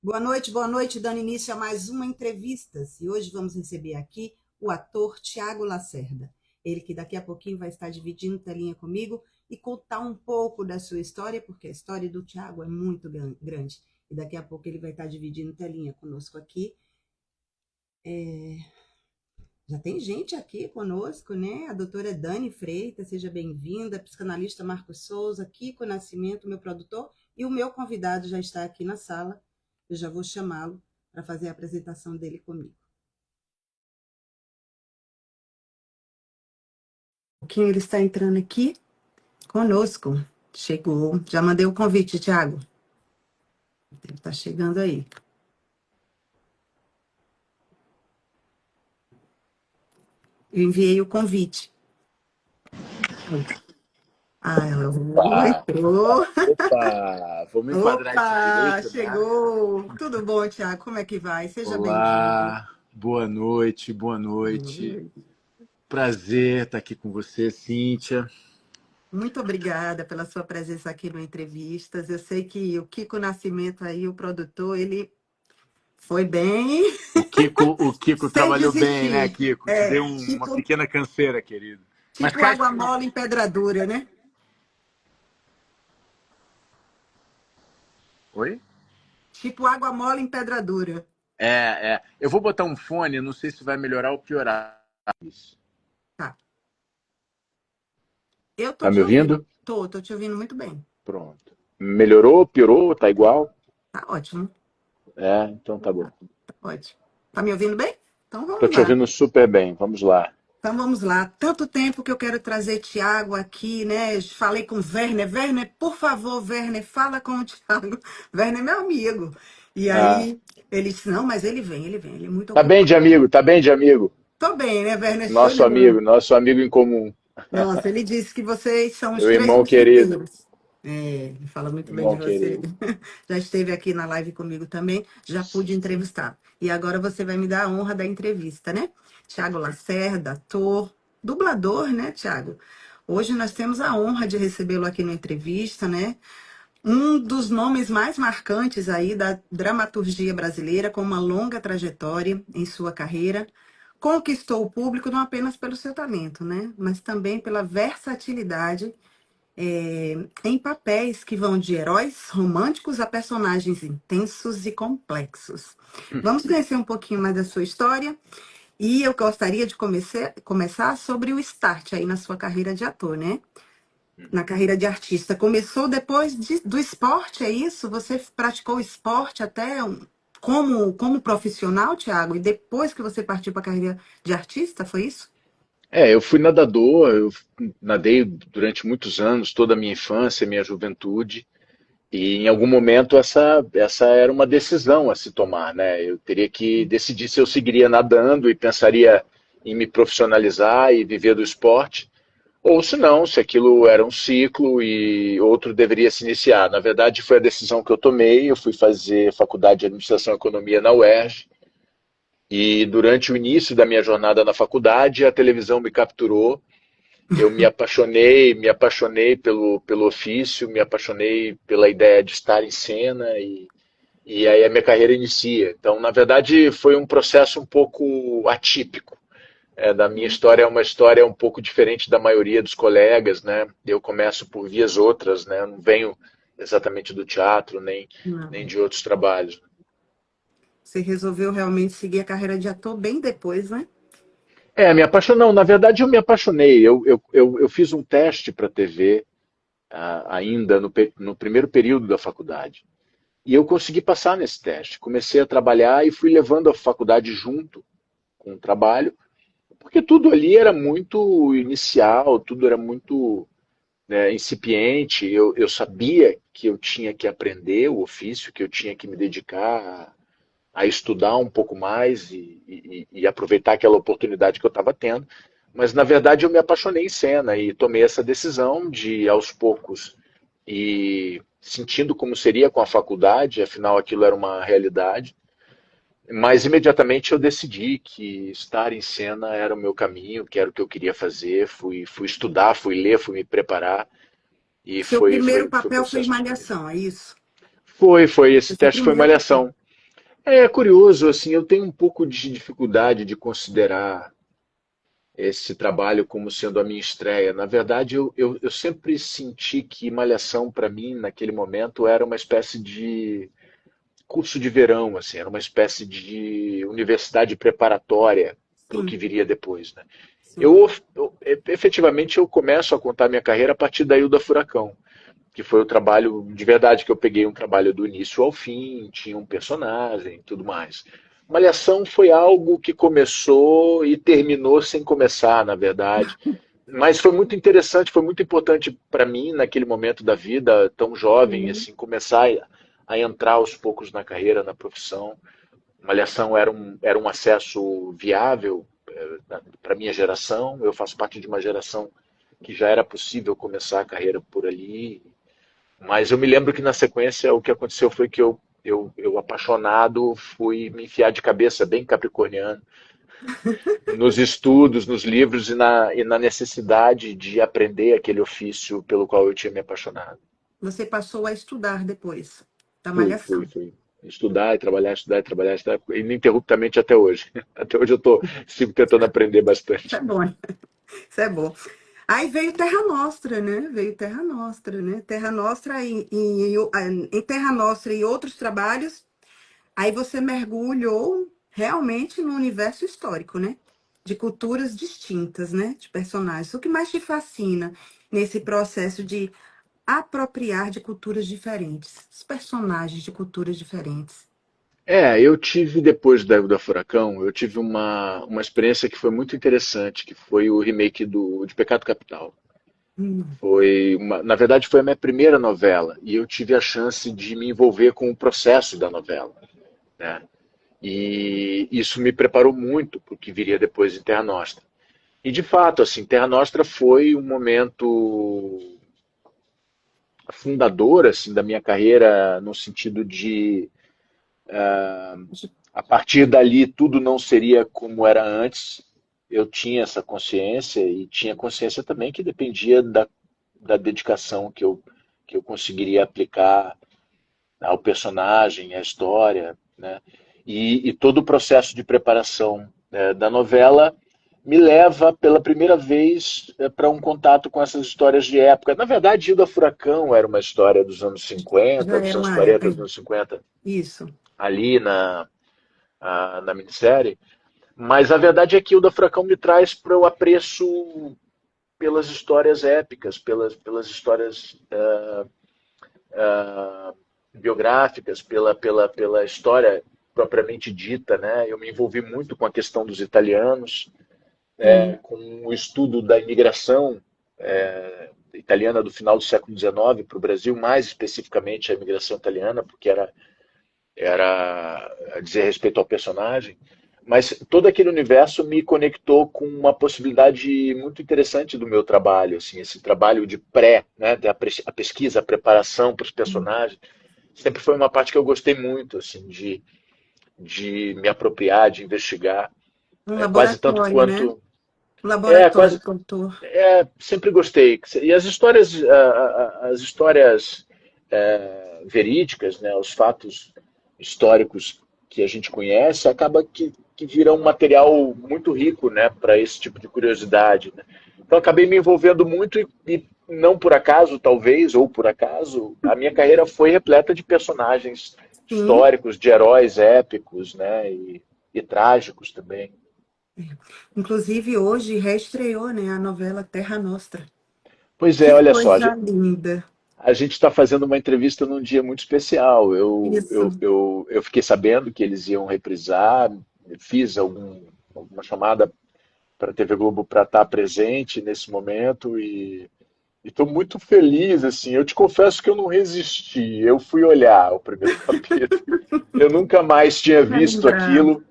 Boa noite, dando início a mais uma entrevista. E hoje vamos receber aqui o ator Tiago Lacerda. Ele que daqui a pouquinho vai estar dividindo telinha comigo e contar um pouco da sua história, porque a história do Tiago é muito grande. E daqui a pouco ele vai estar dividindo telinha conosco aqui. Já tem gente aqui conosco, né? A doutora Dani Freitas, seja bem-vinda. A psicanalista Marcos Souza, Kiko Nascimento, meu produtor. E o meu convidado já está aqui na sala. Eu já vou chamá-lo para fazer a apresentação dele comigo. Um pouquinho ele está entrando aqui conosco. Chegou. Já mandei o convite, Tiago. Ele está chegando aí. Eu enviei o convite. Ah, Opa, entrou. opa, vamos enquadrar isso Opa, direito, né? chegou. Tudo bom, Tiago? Como é que vai? Seja bem-vindo. Olá, boa noite, boa noite. Prazer estar aqui com você, Cíntia. Muito obrigada pela sua presença aqui no Entrevistas. Eu sei que o Kiko Nascimento aí, o produtor, ele foi bem O Kiko sem trabalhou bem, né, desistir. Kiko? Te deu É, uma tipo, pequena canseira, querido. Mas tipo cá água estamos. mole em pedra dura, né? Oi? Tipo água mole em pedra dura. Eu vou botar um fone, não sei se vai melhorar ou piorar isso. Tá. Eu tô Tá me te ouvindo. ouvindo? Tô te ouvindo muito bem. Pronto. Melhorou, piorou, tá igual? Tá ótimo. Então tá bom. Tá ótimo. Tá me ouvindo bem? Então Tô vamos te lá. ouvindo super bem, vamos lá. Então vamos lá. Tanto tempo que eu quero trazer Tiago aqui, né? Falei com o Werner. Werner, por favor, Werner, fala com o Tiago. Werner é meu amigo. E Ah, aí ele disse, não, mas ele é muito tá bem ocupado. de amigo, tá bem de amigo. Tô bem, né, Werner? Show Nosso de bola. amigo, nosso amigo em comum. Nossa, ele disse que vocês são os Meu três irmão querido. mosqueteiros. É, ele fala muito bem de Irmão você. querido. Já esteve aqui na live comigo também, já pude entrevistar. E agora você vai me dar a honra da entrevista, né? Tiago Lacerda, ator, dublador, né, Tiago? Hoje nós temos a honra de recebê-lo aqui na entrevista, né? Um dos nomes mais marcantes aí da dramaturgia brasileira, com uma longa trajetória em sua carreira, conquistou o público não apenas pelo seu talento, né? Mas também pela versatilidade em papéis que vão de heróis românticos a personagens intensos e complexos. Vamos conhecer um pouquinho mais da sua história e eu gostaria de começar sobre o start aí na sua carreira de ator, né? Na carreira de artista. Começou depois do esporte, é isso? Você praticou esporte até como profissional, Thiago? E depois que você partiu para a carreira de artista, foi isso? Eu fui nadador, eu nadei durante muitos anos, toda a minha infância, minha juventude, e em algum momento essa era uma decisão a se tomar, né? Eu teria que decidir se eu seguiria nadando e pensaria em me profissionalizar e viver do esporte, ou se não, se aquilo era um ciclo e outro deveria se iniciar. Na verdade, foi a decisão que eu tomei. Eu fui fazer faculdade de Administração e Economia na UERJ e durante o início da minha jornada na faculdade, a televisão me capturou. Eu me apaixonei pelo ofício, me apaixonei pela ideia de estar em cena e aí a minha carreira inicia. Então, na verdade, foi um processo um pouco atípico. Da minha história é uma história um pouco diferente da maioria dos colegas, né? Eu começo por vias outras, né? Eu não venho exatamente do teatro, nem Não. de outros trabalhos. Você resolveu realmente seguir a carreira de ator bem depois, né? Me apaixonou. Na verdade, eu me apaixonei. Eu fiz um teste para TV ainda no primeiro período da faculdade. E eu consegui passar nesse teste. Comecei a trabalhar e fui levando a faculdade junto com o trabalho, porque tudo ali era muito inicial, tudo era muito, né, incipiente. Eu sabia que eu tinha que aprender o ofício, que eu tinha que me dedicar a estudar um pouco mais e aproveitar aquela oportunidade que eu estava tendo. Mas, na verdade, eu me apaixonei em cena e tomei essa decisão de, aos poucos, e sentindo como seria com a faculdade, afinal aquilo era uma realidade. Mas imediatamente eu decidi que estar em cena era o meu caminho, que era o que eu queria fazer. Fui estudar, fui ler, fui me preparar e Seu foi primeiro o papel foi processo de escolha. Malhação, é isso? Foi, esse Esse é o teste foi primeiro papel. malhação. É curioso, assim, eu tenho um pouco de dificuldade de considerar esse trabalho como sendo a minha estreia. Na verdade, eu sempre senti que Malhação, para mim, naquele momento, era uma espécie de curso de verão, assim, era uma espécie de universidade preparatória para o que Sim, viria depois, né? sim. Efetivamente, eu começo a contar minha carreira a partir da Ilda Furacão, que foi o trabalho de verdade que eu peguei um trabalho do início ao fim, tinha um personagem e tudo mais. Malhação foi algo que começou e terminou sem começar, na verdade. Mas foi muito interessante, foi muito importante para mim naquele momento da vida, tão jovem, Sim. assim, começar a entrar aos poucos na carreira, na profissão. Malhação era um acesso viável para a minha geração. Eu faço parte de uma geração que já era possível começar a carreira por ali. Mas eu me lembro que na sequência o que aconteceu foi que eu apaixonado, fui me enfiar de cabeça, bem capricorniano, nos estudos, nos livros e na necessidade de aprender aquele ofício pelo qual eu tinha me apaixonado. Você passou a estudar depois da Fui. Malhação. Estudar e trabalhar, estudar e trabalhar, estudar, ininterruptamente até hoje. Até hoje sigo tentando aprender Isso é bastante. bom, isso é bom. Aí veio Terra Nostra, né? Veio Terra Nostra, né? Terra Nostra em Terra Nostra e outros trabalhos. Aí você mergulhou realmente no universo histórico, né? De culturas distintas, né? De personagens. O que mais te fascina nesse processo de apropriar de culturas diferentes, os personagens de culturas diferentes? Eu tive, depois da Furacão, eu tive uma experiência que foi muito interessante, que foi o remake de Pecado Capital. Hum, Na verdade, foi a minha primeira novela e eu tive a chance de me envolver com o processo da novela, né? E isso me preparou muito para o que viria depois em Terra Nostra. E de fato, assim, Terra Nostra foi um momento fundador assim da minha carreira no sentido de a partir dali tudo não seria como era antes. Eu tinha essa consciência e tinha consciência também que dependia da dedicação que eu conseguiria aplicar ao personagem, à história, né? E todo o processo de preparação da novela me leva pela primeira vez para um contato com essas histórias de época. Na verdade, Hilda Furacão era uma história dos anos já 50, dos é anos uma. 40, dos anos 50, Isso. ali na minissérie. Mas a verdade é que Hilda Furacão me traz para o apreço pelas histórias épicas, pelas histórias biográficas, pela história propriamente dita, né? Eu me envolvi muito com a questão dos italianos, Sim. com o estudo da imigração italiana do final do século XIX para o Brasil, mais especificamente a imigração italiana, porque era a dizer respeito ao personagem. Mas todo aquele universo me conectou com uma possibilidade muito interessante do meu trabalho, assim, esse trabalho de né, a pesquisa, a preparação para os personagens, sempre foi uma parte que eu gostei muito, assim, de me apropriar, de investigar, Um quase tanto laboratório, né? quanto Um é laboratório quase com autor. sempre gostei. E as histórias verídicas, né, os fatos históricos que a gente conhece, acaba que viram um material muito rico, né, para esse tipo de curiosidade, né? Então acabei me envolvendo muito e não por acaso, talvez, ou por acaso, a minha carreira foi repleta de personagens Sim. históricos, de heróis épicos, né, e trágicos também. Inclusive, hoje reestreou, né, a novela Terra Nostra. Pois é, Que olha só, coisa linda. a gente está fazendo uma entrevista num dia muito especial. Isso. Eu fiquei sabendo que eles iam reprisar, fiz alguma chamada para a TV Globo para estar presente nesse momento e estou muito feliz. Assim, eu te confesso que eu não resisti. Eu fui olhar o primeiro capítulo. Eu nunca mais tinha Vai visto lembrar. aquilo.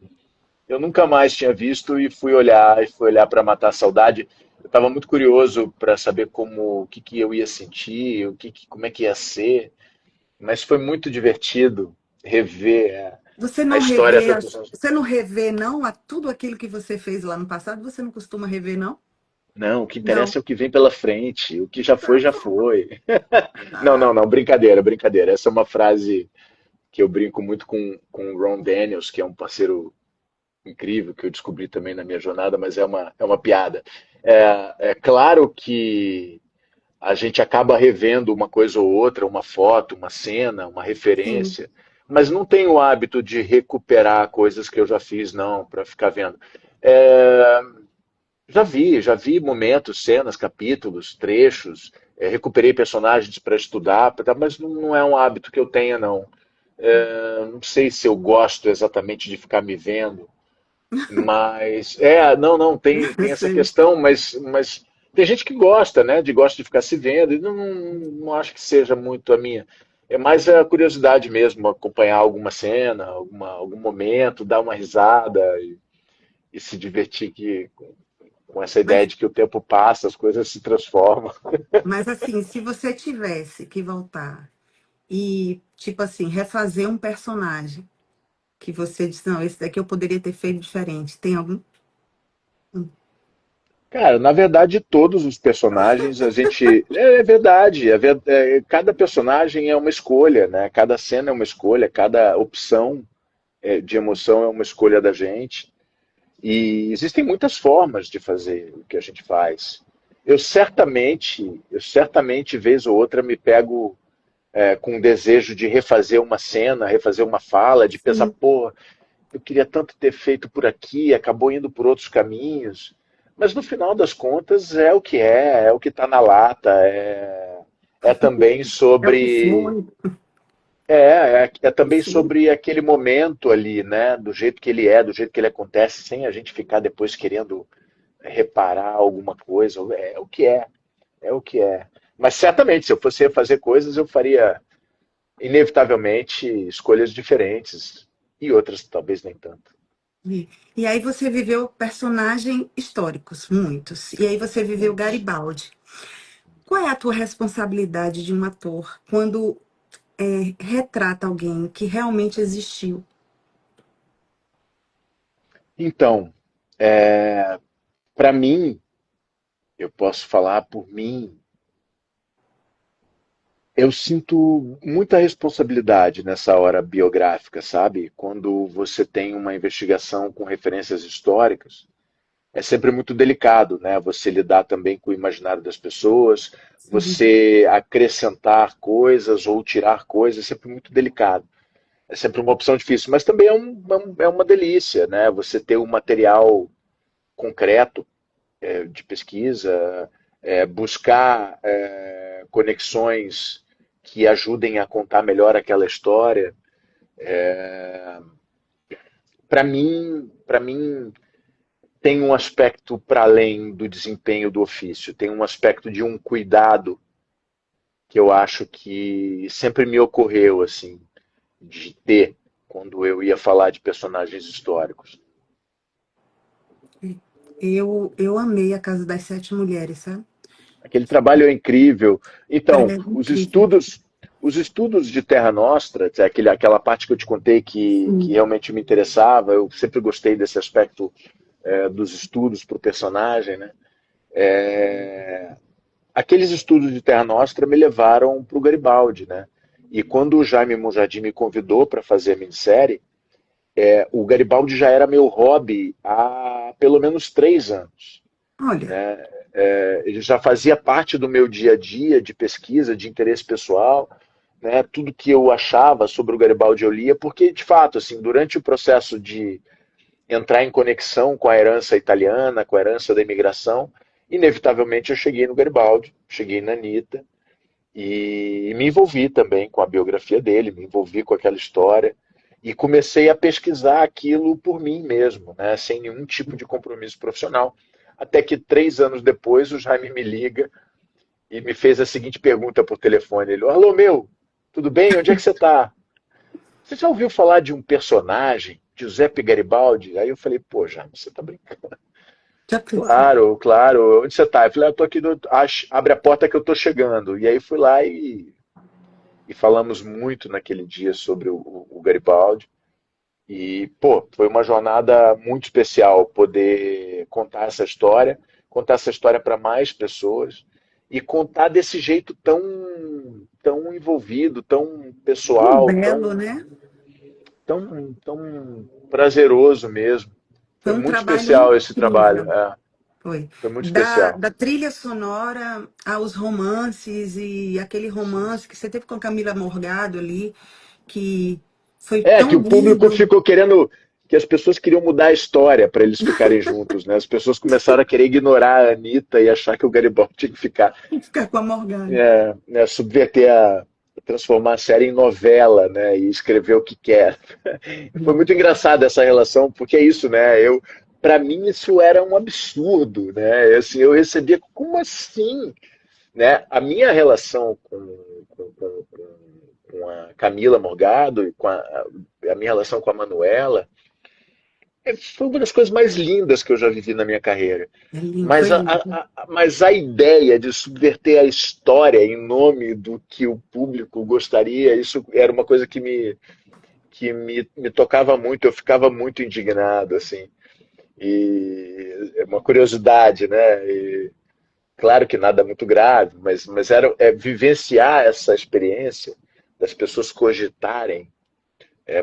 Eu nunca mais tinha visto e fui olhar para matar a saudade. Eu estava muito curioso para saber como, o que, que eu ia sentir, como é que ia ser. Mas foi muito divertido rever Você a não história revê, tantos anos. você não revê, não, a tudo aquilo que você fez lá no passado? Você não costuma rever, não? Não, o que Não. interessa é o que vem pela frente. O que já foi, Tá já bom. foi. Não, Ah, brincadeira, brincadeira. Essa é uma frase que eu brinco muito com o Ron Daniels, que é um parceiro incrível que eu descobri também na minha jornada, mas é uma piada. É claro que a gente acaba revendo uma coisa ou outra, uma foto, uma cena, uma Sim, referência, mas não tenho o hábito de recuperar coisas que eu já fiz, não, para ficar vendo. É, já vi momentos, cenas, capítulos, trechos, recuperei personagens para estudar, mas não é um hábito que eu tenha, não. Não sei se eu gosto exatamente de ficar me vendo, mas não, tem essa sei. questão, mas tem gente que gosta, né? Gosta de ficar se vendo, e não acho que seja muito a minha. É mais a curiosidade mesmo, acompanhar alguma cena, algum momento, dar uma risada e se divertir com essa ideia Mas, de que o tempo passa, as coisas se transformam. mas assim, se você tivesse que voltar e, tipo assim, refazer um personagem que você disse, não, esse daqui eu poderia ter feito diferente, tem algum? Cara, na verdade, todos os personagens a gente. É verdade, cada personagem é uma escolha, né? Cada cena é uma escolha, cada opção de emoção é uma escolha da gente. E existem muitas formas de fazer o que a gente faz. Eu certamente, vez ou outra, me pego com o desejo de refazer uma cena, refazer uma fala, de pensar, Sim, pô, eu queria tanto ter feito por aqui, acabou indo por outros caminhos. Mas no final das contas é o que está na lata, é também é o que sobre foi. é também Sim, sobre aquele momento ali, né? Do jeito que ele do jeito que ele acontece, sem a gente ficar depois querendo reparar alguma coisa. É o que é. Mas certamente, se eu fosse fazer coisas, eu faria inevitavelmente escolhas diferentes e outras talvez nem tanto. e aí você viveu personagens históricos, muitos. E aí você viveu Muitos. Garibaldi. Qual é a tua responsabilidade de um ator quando retrata alguém que realmente existiu? Então, para mim, eu posso falar por mim, eu sinto muita responsabilidade nessa hora biográfica, sabe? Quando você tem uma investigação com referências históricas, é sempre muito delicado, né? Você lidar também com o imaginário das pessoas, Sim, você acrescentar coisas ou tirar coisas, é sempre muito delicado. É sempre uma opção difícil, mas também é uma delícia, né? Você ter um material concreto de pesquisa, buscar conexões que ajudem a contar melhor aquela história. Para mim tem um aspecto para além do desempenho do ofício, tem um aspecto de um cuidado que eu acho que sempre me ocorreu assim de ter quando eu ia falar de personagens históricos. eu amei A Casa das Sete Mulheres, sabe? Aquele trabalho é incrível. Então, É incrível. os estudos de Terra Nostra, aquela parte que eu te contei que Sim. realmente me interessava, eu sempre gostei desse aspecto dos estudos para o personagem, né? Aqueles estudos de Terra Nostra me levaram para o Garibaldi, né? E quando o Jaime Mujadin me convidou para fazer a minissérie, o Garibaldi já era meu hobby há pelo menos 3 anos. Olha, Ele já fazia parte do meu dia a dia de pesquisa, de interesse pessoal, né? Tudo que eu achava sobre o Garibaldi eu lia, porque de fato, assim, durante o processo de entrar em conexão com a herança italiana, com a herança da imigração, inevitavelmente eu cheguei no Garibaldi, cheguei na Anitta e me envolvi também com a biografia dele, me envolvi com aquela história e comecei a pesquisar aquilo por mim mesmo, né? Sem nenhum tipo de compromisso profissional. Até que 3 anos depois o Jaime me liga e me fez a seguinte pergunta por telefone. Ele, alô, meu, tudo bem? Onde é que você está? Você já ouviu falar de um personagem, Giuseppe Garibaldi? Aí eu falei, pô, Jaime, você está brincando. já pensou? Claro, claro. Onde você está? Eu falei, eu tô aqui, abre a porta que eu tô chegando. E aí fui lá e falamos muito naquele dia sobre o Garibaldi. E, pô, foi uma jornada muito especial poder contar essa história para mais pessoas e contar desse jeito tão envolvido, tão Tão pessoal, belo, né? tão prazeroso mesmo. Foi Foi um muito trabalho especial esse trabalho. incrível. É, Foi. foi muito Da, especial. da trilha sonora aos romances e aquele romance que você teve com a Camila Morgado ali, que foi É, que tão o público lindo ficou querendo, que as pessoas queriam mudar a história para eles ficarem juntos, né? As pessoas começaram a querer ignorar a Anitta e achar que o Garibaldi tinha que ficar, ficar com a Morgado. subverter transformar a série em novela, né? E escrever o que quer. Foi muito engraçado essa relação, porque é isso, né? Para mim isso era um absurdo, né? Assim, eu recebia, como assim, né? A minha relação com a Camila Morgado e a minha relação com a Manuela foi uma das coisas mais lindas que eu já vivi na minha carreira. É lindo, Mas foi a, lindo. mas a ideia de subverter a história em nome do que o público gostaria, isso era uma coisa que me tocava muito, eu ficava muito indignado, assim. E é uma curiosidade, né? E, claro que nada muito grave, mas vivenciar essa experiência das pessoas cogitarem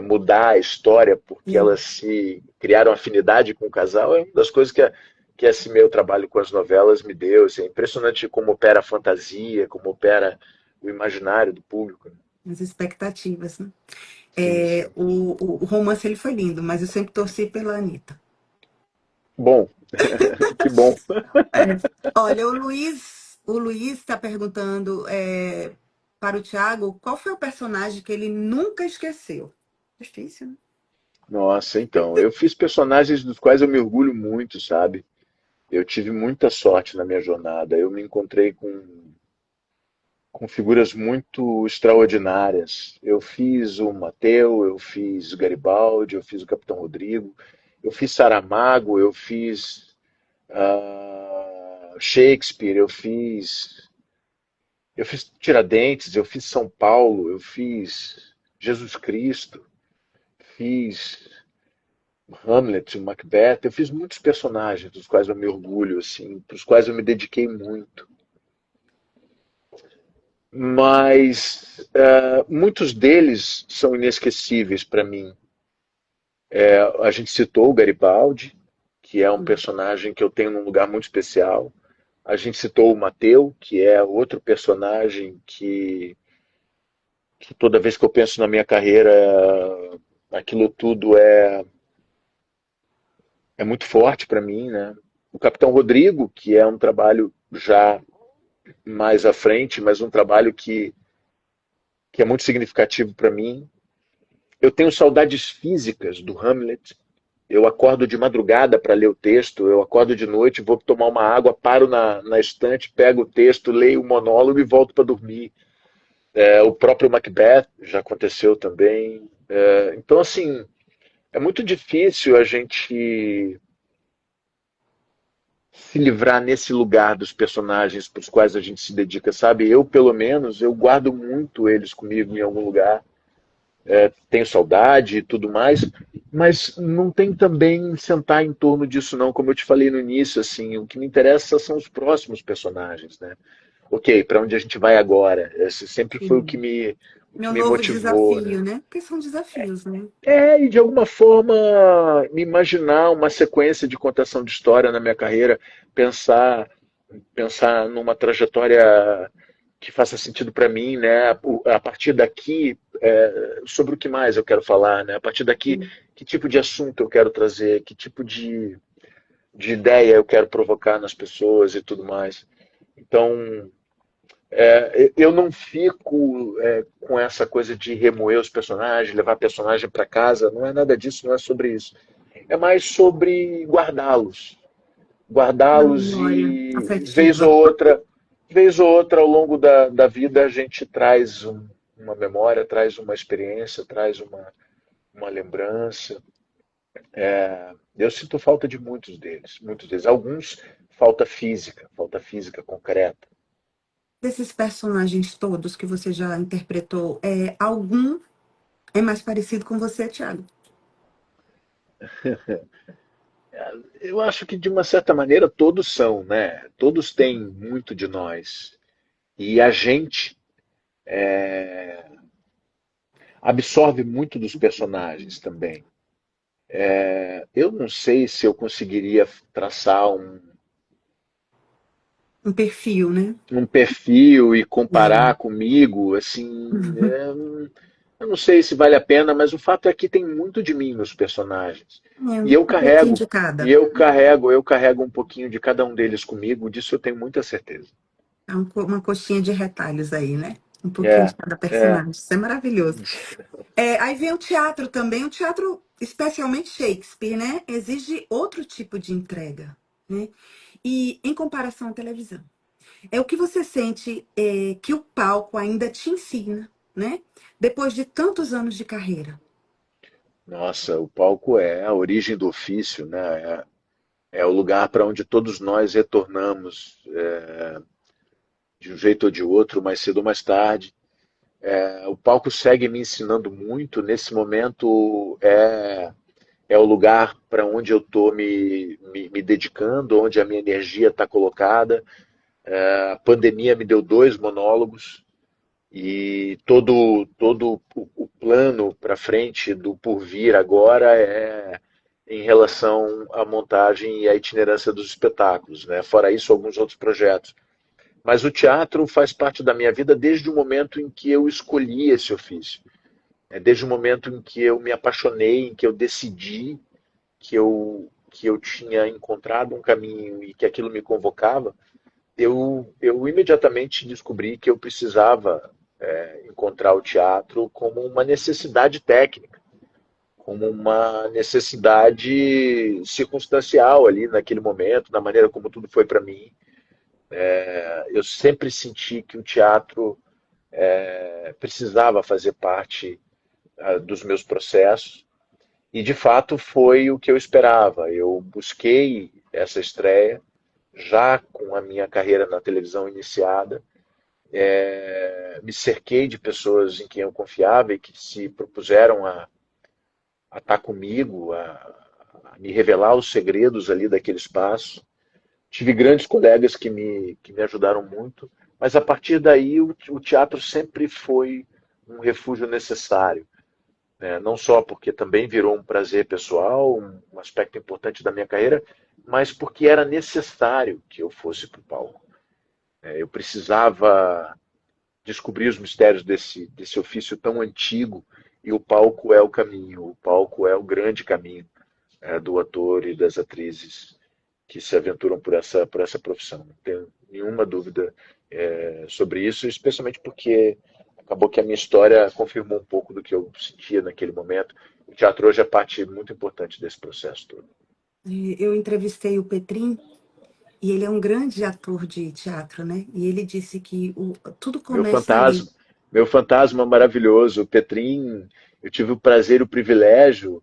mudar a história porque É. elas se criaram afinidade com o casal é uma das coisas que esse meu trabalho com as novelas me deu. Assim, é impressionante como opera a fantasia, como opera o imaginário do público. Né? As expectativas, né? Sim, sim. O romance ele foi lindo, mas eu sempre torci pela Anitta. Bom, que bom. É. Olha, o Luiz está perguntando para o Thiago qual foi o personagem que ele nunca esqueceu. Difícil, né? Nossa, então, eu fiz personagens dos quais eu me orgulho muito, sabe? Eu tive muita sorte na minha jornada. Eu me encontrei com figuras muito extraordinárias. Eu fiz o Mateu, eu fiz o Garibaldi, eu fiz o Capitão Rodrigo, eu fiz Saramago, eu fiz Shakespeare, eu fiz Tiradentes, eu fiz São Paulo, eu fiz Jesus Cristo, fiz Hamlet, Macbeth, eu fiz muitos personagens dos quais eu me orgulho, assim, para os quais eu me dediquei muito. Mas muitos deles são inesquecíveis para mim. A gente citou o Garibaldi, que é um personagem que eu tenho num lugar muito especial. A gente citou o Mateu, que é outro personagem que toda vez que eu penso na minha carreira, aquilo tudo é muito forte para mim, né? O Capitão Rodrigo, que é um trabalho já mais à frente, mas um trabalho que é muito significativo para mim. Eu tenho saudades físicas do Hamlet. Eu acordo de madrugada para ler o texto, eu acordo de noite, vou tomar uma água, paro na estante, pego o texto, leio o monólogo e volto para dormir. O próprio Macbeth já aconteceu também. Então, assim, é muito difícil a gente se livrar nesse lugar dos personagens para os quais a gente se dedica, sabe? Eu, pelo menos, eu guardo muito eles comigo em algum lugar. Tenho saudade e tudo mais, mas não tem também sentar em torno disso não, como eu te falei no início, assim, o que me interessa são os próximos personagens, né? Ok, para onde a gente vai agora? Esse sempre foi o que Sim. me, o que Meu me novo motivou, né? desafio, né? Porque são desafios, né? E de alguma forma me imaginar uma sequência de contação de história na minha carreira, pensar numa trajetória que faça sentido para mim, né? A partir daqui, sobre o que mais eu quero falar, né? A partir daqui, Sim. que tipo de assunto eu quero trazer, que tipo de ideia eu quero provocar nas pessoas e tudo mais. Então, eu não fico com essa coisa de remoer os personagens, levar personagem para casa, não é nada disso, não é sobre isso. É mais sobre guardá-los, Uma guardá-los memória e afetiva. vez ou outra ao longo da vida a gente traz uma memória, traz uma experiência, traz uma lembrança. Eu sinto falta de muitos deles. Alguns falta física concreta. Desses personagens todos que você já interpretou, algum é mais parecido com você, Thiago? Eu acho que de uma certa maneira todos são, né? Todos têm muito de nós. E a gente absorve muito dos personagens também. Eu não sei se eu conseguiria traçar Um perfil, né? um perfil e É. comparar comigo, assim, eu não sei se vale a pena, mas o fato é que tem muito de mim nos personagens. É, E eu um pouquinho carrego, de e cada. eu carrego um pouquinho de cada um deles comigo, disso eu tenho muita certeza. É uma coxinha de retalhos aí, né? Um pouquinho de É, cada é. personagem. Isso é maravilhoso. É, aí vem o teatro também. O teatro, especialmente Shakespeare, né? Exige outro tipo de entrega, né? E em comparação à televisão. É o que você sente que o palco ainda te ensina, né? Depois de tantos anos de carreira. Nossa, o palco é a origem do ofício, né? É o lugar para onde todos nós retornamos, de um jeito ou de outro, mais cedo ou mais tarde. O palco segue me ensinando muito. Nesse momento é o lugar para onde eu estou me dedicando, onde a minha energia está colocada. A pandemia me deu dois monólogos e todo o plano para frente do por vir agora é em relação à montagem e à itinerância dos espetáculos, né? Fora isso, alguns outros projetos. Mas o teatro faz parte da minha vida desde o momento em que eu escolhi esse ofício. Desde o momento em que eu me apaixonei, em que eu decidi que eu tinha encontrado um caminho e que aquilo me convocava, eu imediatamente descobri que eu precisava encontrar o teatro como uma necessidade técnica, como uma necessidade circunstancial ali naquele momento, na maneira como tudo foi para mim. Eu sempre senti que o teatro precisava fazer parte dos meus processos e de fato foi o que eu esperava. Eu busquei essa estreia já com a minha carreira na televisão iniciada, me cerquei de pessoas em quem eu confiava e que se propuseram a estar comigo, a me revelar os segredos ali daquele espaço. Tive grandes colegas que me ajudaram muito, mas a partir daí o teatro sempre foi um refúgio necessário, né? Não só porque também virou um prazer pessoal, um aspecto importante da minha carreira, mas porque era necessário que eu fosse para o palco. Eu precisava descobrir os mistérios desse ofício tão antigo e o palco é o caminho, o palco é o grande caminho do ator e das atrizes que se aventuram por essa profissão. Não tenho nenhuma dúvida sobre isso, especialmente porque acabou que a minha história confirmou um pouco do que eu sentia naquele momento. O teatro hoje é parte muito importante desse processo todo. Eu entrevistei o Petrin e ele é um grande ator de teatro, né? E ele disse que tudo Meu começa ali. fantasma, meu fantasma maravilhoso, o Petrin, eu tive o prazer e o privilégio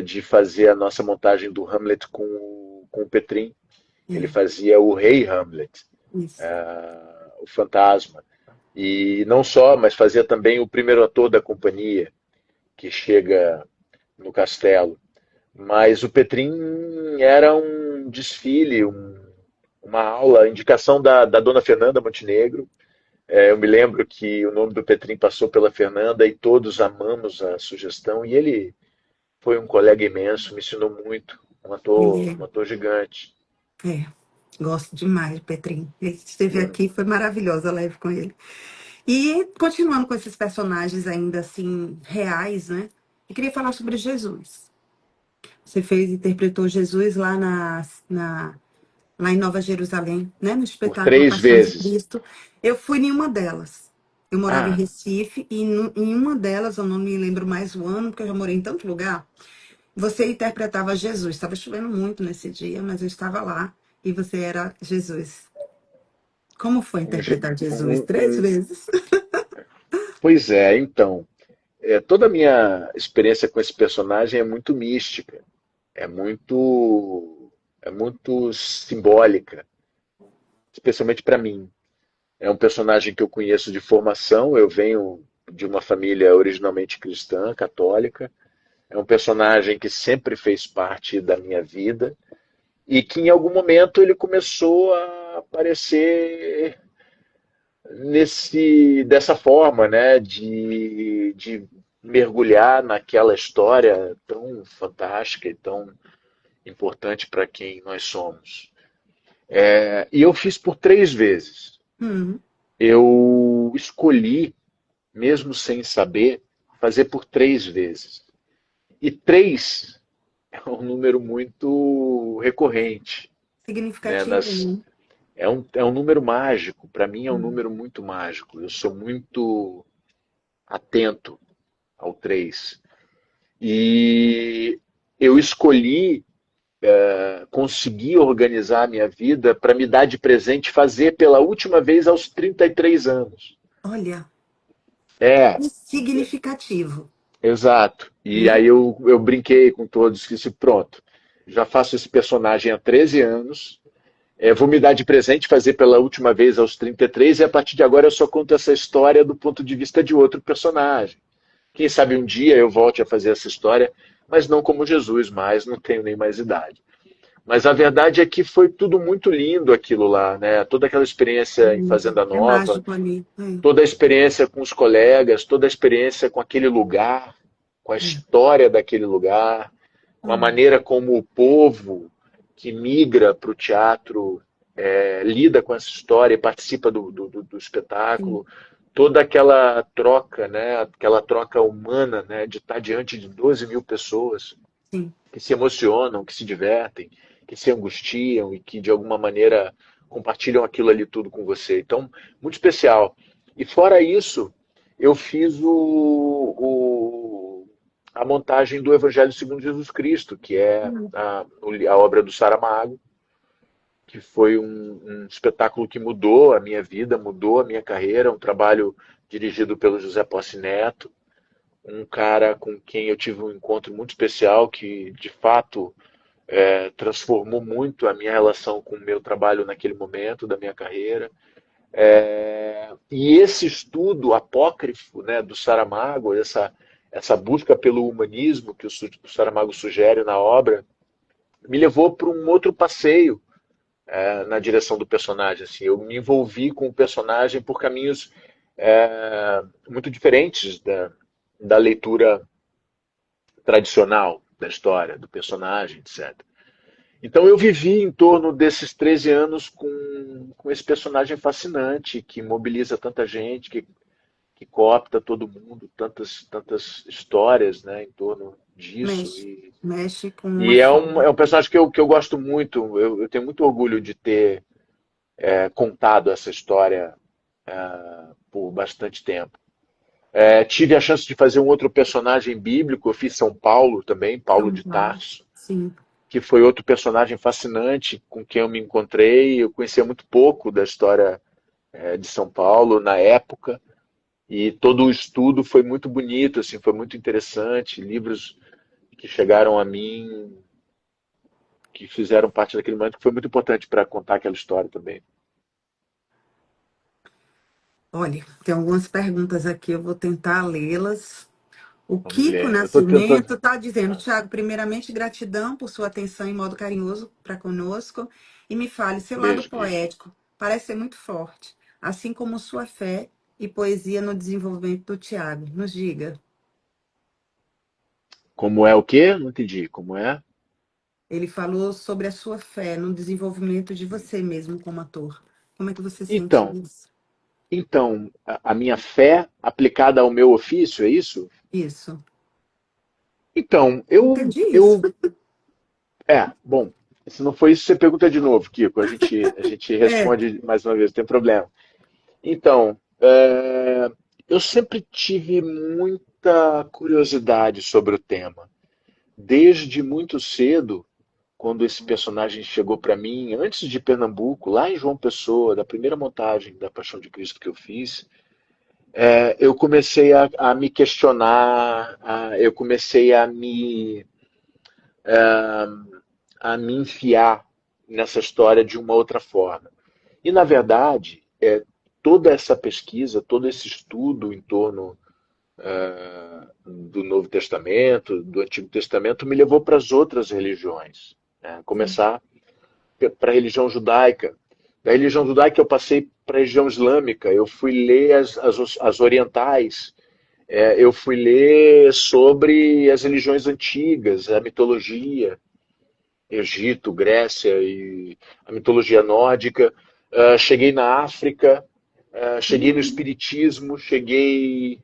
de fazer a nossa montagem do Hamlet com o Petrin. Ele É, fazia o rei Hamlet, isso. o fantasma. E não só, mas fazia também o primeiro ator da companhia, que chega no castelo. Mas o Petrin era um desfile, uma aula, indicação da dona Fernanda Montenegro. Eu me lembro que o nome do Petrin passou pela Fernanda e todos amamos a sugestão. E ele foi um colega imenso, me ensinou muito, um ator, Ele um ator gigante. gosto demais do Petrin. Ele esteve aqui, foi maravilhosa a live com ele. E continuando com esses personagens ainda assim reais, né? Eu queria falar sobre Jesus. Você interpretou Jesus lá em Nova Jerusalém, né? No Por espetáculo três Paixão de vezes. Cristo. Eu fui em uma delas. Eu morava em Ah, Recife e em uma delas, eu não me lembro mais o ano, porque eu já morei em tanto lugar. Você interpretava Jesus. Estava chovendo muito nesse dia, mas eu estava lá e você era Jesus. Como foi um, Je- interpretar Jesus? um, 3 vezes. pois é, então. Toda a minha experiência com esse personagem é muito mística, é muito simbólica, especialmente para mim. É um personagem que eu conheço de formação, eu venho de uma família originalmente cristã, católica. É um personagem que sempre fez parte da minha vida e que em algum momento ele começou a aparecer dessa forma, né, de mergulhar naquela história tão fantástica e tão importante para quem nós somos. E eu fiz por 3 vezes. Hum, Eu escolhi, mesmo sem saber, fazer por 3 vezes. E 3 é um número muito recorrente, né? significativo, né? É um número mágico, para mim é um Hum, número muito mágico. Eu sou muito atento ao 3. E eu escolhi conseguir organizar a minha vida para me dar de presente fazer pela última vez aos 33 anos. olha, É, que significativo, exato. E né? aí eu brinquei com todos que disse, pronto, já faço esse personagem há 13 anos, vou me dar de presente fazer pela última vez aos 33 e a partir de agora eu só conto essa história do ponto de vista de outro personagem. Quem sabe um dia eu volte a fazer essa história, mas não como Jesus mais, não tenho nem mais idade. Mas a verdade é que foi tudo muito lindo aquilo lá, né? Toda aquela experiência em Fazenda É Nova, mágico ali. É, toda a experiência com os colegas, toda a experiência com aquele lugar, com a é, história daquele lugar, com a hum, maneira como o povo que migra para o teatro lida com essa história e participa do sim, espetáculo, toda aquela troca, né? Aquela troca humana, né? De estar diante de 12 mil pessoas sim. que se emocionam, que se divertem, que se angustiam e que de alguma maneira compartilham aquilo ali tudo com você. Então, muito especial. E fora isso, eu fiz a montagem do Evangelho segundo Jesus Cristo, que é Hum, a obra do Saramago, que foi um espetáculo que mudou a minha vida, mudou a minha carreira, um trabalho dirigido pelo José Posse Neto, um cara com quem eu tive um encontro muito especial, que de fato transformou muito a minha relação com o meu trabalho naquele momento da minha carreira. E esse estudo apócrifo, né, do Saramago, essa busca pelo humanismo que o Saramago sugere na obra, me levou para um outro passeio na direção do personagem. Assim, eu me envolvi com o personagem por caminhos muito diferentes da leitura tradicional da história, do personagem, etc. Então eu vivi em torno desses 13 anos com esse personagem fascinante que mobiliza tanta gente, que coopta todo mundo, tantas histórias, né, em torno disso. mexe, E, mexe com uma e forma. é um personagem que eu gosto muito, eu tenho muito orgulho de ter contado essa história por bastante tempo. Tive a chance de fazer um outro personagem bíblico, eu fiz São Paulo também, Paulo São de Paulo. Tarso, Sim. que foi outro personagem fascinante com quem eu me encontrei. Eu conhecia muito pouco da história de São Paulo na época e todo o estudo foi muito bonito, assim, foi muito interessante. Livros que chegaram a mim, que fizeram parte daquele momento, que foi muito importante para contar aquela história também. Olha, tem algumas perguntas aqui, eu vou tentar lê-las. O Vamos Kiko ver. Eu estou Nascimento tentando. está dizendo, Tiago, primeiramente, gratidão por sua atenção em modo carinhoso para conosco. E me fale, seu lado Beijo, Kiko. poético parece ser muito forte, assim como sua fé e poesia no desenvolvimento do Tiago. Nos diga. Como é o quê? Não entendi. Como é? Ele falou sobre a sua fé no desenvolvimento de você mesmo como ator. Como é que você sente Então, isso? a minha fé aplicada ao meu ofício, é isso? Isso. Então, Entendi isso. bom, se não foi isso, você pergunta de novo, Kiko. A gente É. responde mais uma vez, não tem problema. Então, eu sempre tive muita curiosidade sobre o tema. Desde muito cedo, quando esse personagem chegou para mim, antes de Pernambuco, lá em João Pessoa, da primeira montagem da Paixão de Cristo que eu fiz, eu comecei a me questionar, eu comecei a me enfiar nessa história de uma outra forma. E, na verdade, toda essa pesquisa, todo esse estudo em torno do Novo Testamento, do Antigo Testamento, me levou para as outras religiões. Né? Sim. Começar para a religião judaica. Da religião judaica eu passei para a região islâmica, eu fui ler as orientais, eu fui ler sobre as religiões antigas, a mitologia, Egito, Grécia e a mitologia nórdica. Cheguei na África, cheguei no Uhum. Espiritismo, cheguei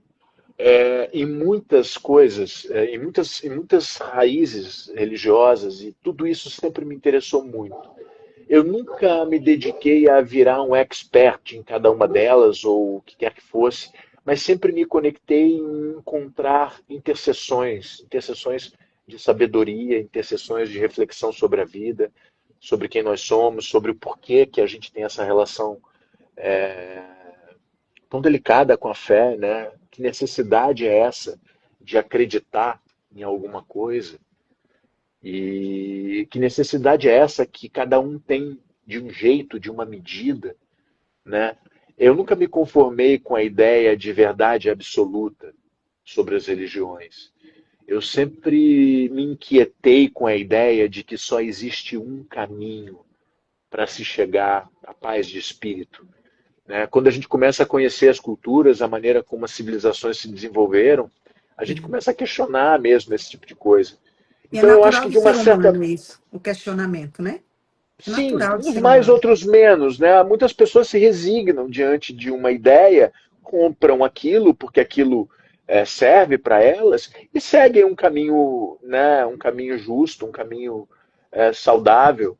em muitas coisas, em muitas raízes religiosas, e tudo isso sempre me interessou muito. Eu nunca me dediquei a virar um expert em cada uma delas, ou o que quer que fosse, mas sempre me conectei em encontrar interseções, interseções de sabedoria, interseções de reflexão sobre a vida, sobre quem nós somos, sobre o porquê que a gente tem essa relação tão delicada com a fé, né? Que necessidade é essa de acreditar em alguma coisa? E que necessidade é essa que cada um tem de um jeito, de uma medida, né? Eu nunca me conformei com a ideia de verdade absoluta sobre as religiões. Eu sempre me inquietei com a ideia de que só existe um caminho para se chegar à paz de espírito, né? Quando a gente começa a conhecer as culturas, a maneira como as civilizações se desenvolveram, a gente Sim. começa a questionar mesmo esse tipo de coisa. E é Então eu acho natural que do de uma ser certa. humano isso, o questionamento, né? É Sim, natural do uns ser mais, humano. outros menos, né? Muitas pessoas se resignam diante de uma ideia, compram aquilo porque aquilo serve para elas e seguem um caminho, né? Um caminho justo, um caminho saudável.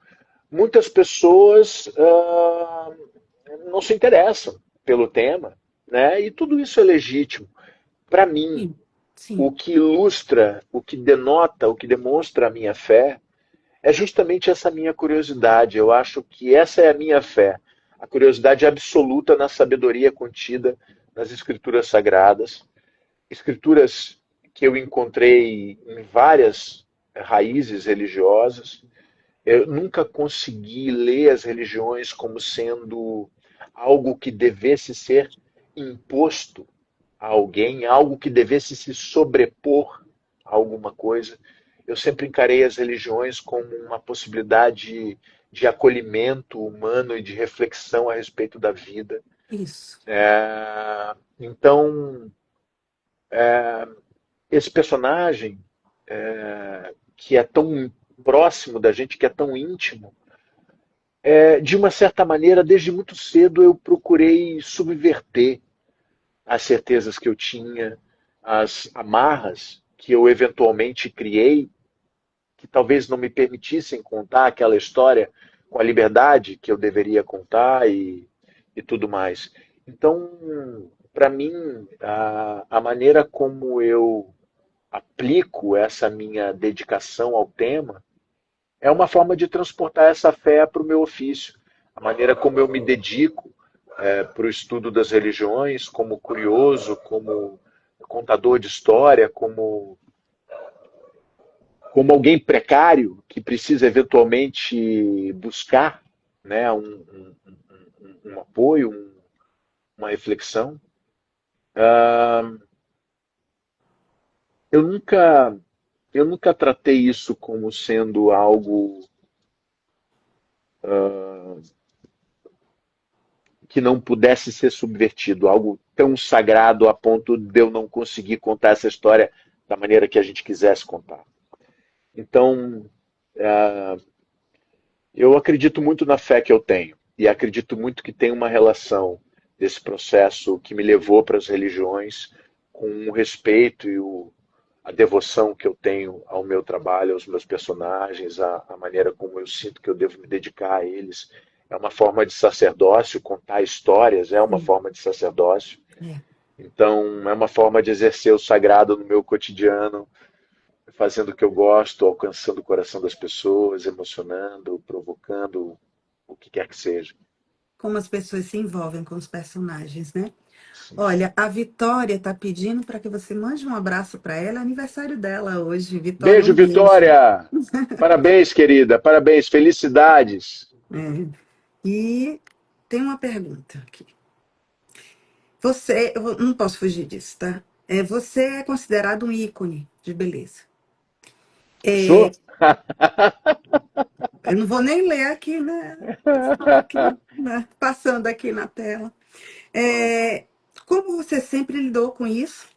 Muitas pessoas não se interessam pelo tema, né? E tudo isso é legítimo. Para mim, Sim, sim, o que ilustra, o que denota, o que demonstra a minha fé é justamente essa minha curiosidade. Eu acho que essa é a minha fé, a curiosidade absoluta na sabedoria contida nas escrituras sagradas, escrituras que eu encontrei em várias raízes religiosas. Eu nunca consegui ler as religiões como sendo algo que devesse ser imposto a alguém, algo que devesse se sobrepor a alguma coisa. Eu sempre encarei as religiões como uma possibilidade de acolhimento humano e de reflexão a respeito da vida. isso. Então, esse personagem que é tão próximo da gente, que é tão íntimo, de uma certa maneira, desde muito cedo eu procurei subverter as certezas que eu tinha, as amarras que eu eventualmente criei, que talvez não me permitissem contar aquela história com a liberdade que eu deveria contar e tudo mais. Então, para mim, a maneira como eu aplico essa minha dedicação ao tema é uma forma de transportar essa fé para o meu ofício. A maneira como eu me dedico para o estudo das religiões, como curioso, como contador de história, como alguém precário que precisa eventualmente buscar, né, um apoio, uma reflexão. Eu nunca, eu nunca tratei isso como sendo algo que não pudesse ser subvertido, algo tão sagrado a ponto de eu não conseguir contar essa história da maneira que a gente quisesse contar. Então, eu acredito muito na fé que eu tenho e acredito muito que tem uma relação desse processo que me levou para as religiões com o respeito e a devoção que eu tenho ao meu trabalho, aos meus personagens, a maneira como eu sinto que eu devo me dedicar a eles. É uma forma de sacerdócio, contar histórias é uma Sim, forma de sacerdócio. é. Então, é uma forma de exercer o sagrado no meu cotidiano, fazendo o que eu gosto, alcançando o coração das pessoas, emocionando, provocando, o que quer que seja. Como as pessoas se envolvem com os personagens, né? Sim. Olha, a Vitória está pedindo para que você mande um abraço para ela. É aniversário dela hoje. Vitória, Beijo, um beijo. Vitória! Parabéns, querida, parabéns, felicidades. É. E tem uma pergunta aqui. Eu não posso fugir disso, tá? Você é considerado um ícone de beleza. É, Sou? eu não vou nem ler aqui, né? Pessoal aqui. né? Passando aqui na tela. É, como você sempre lidou com isso,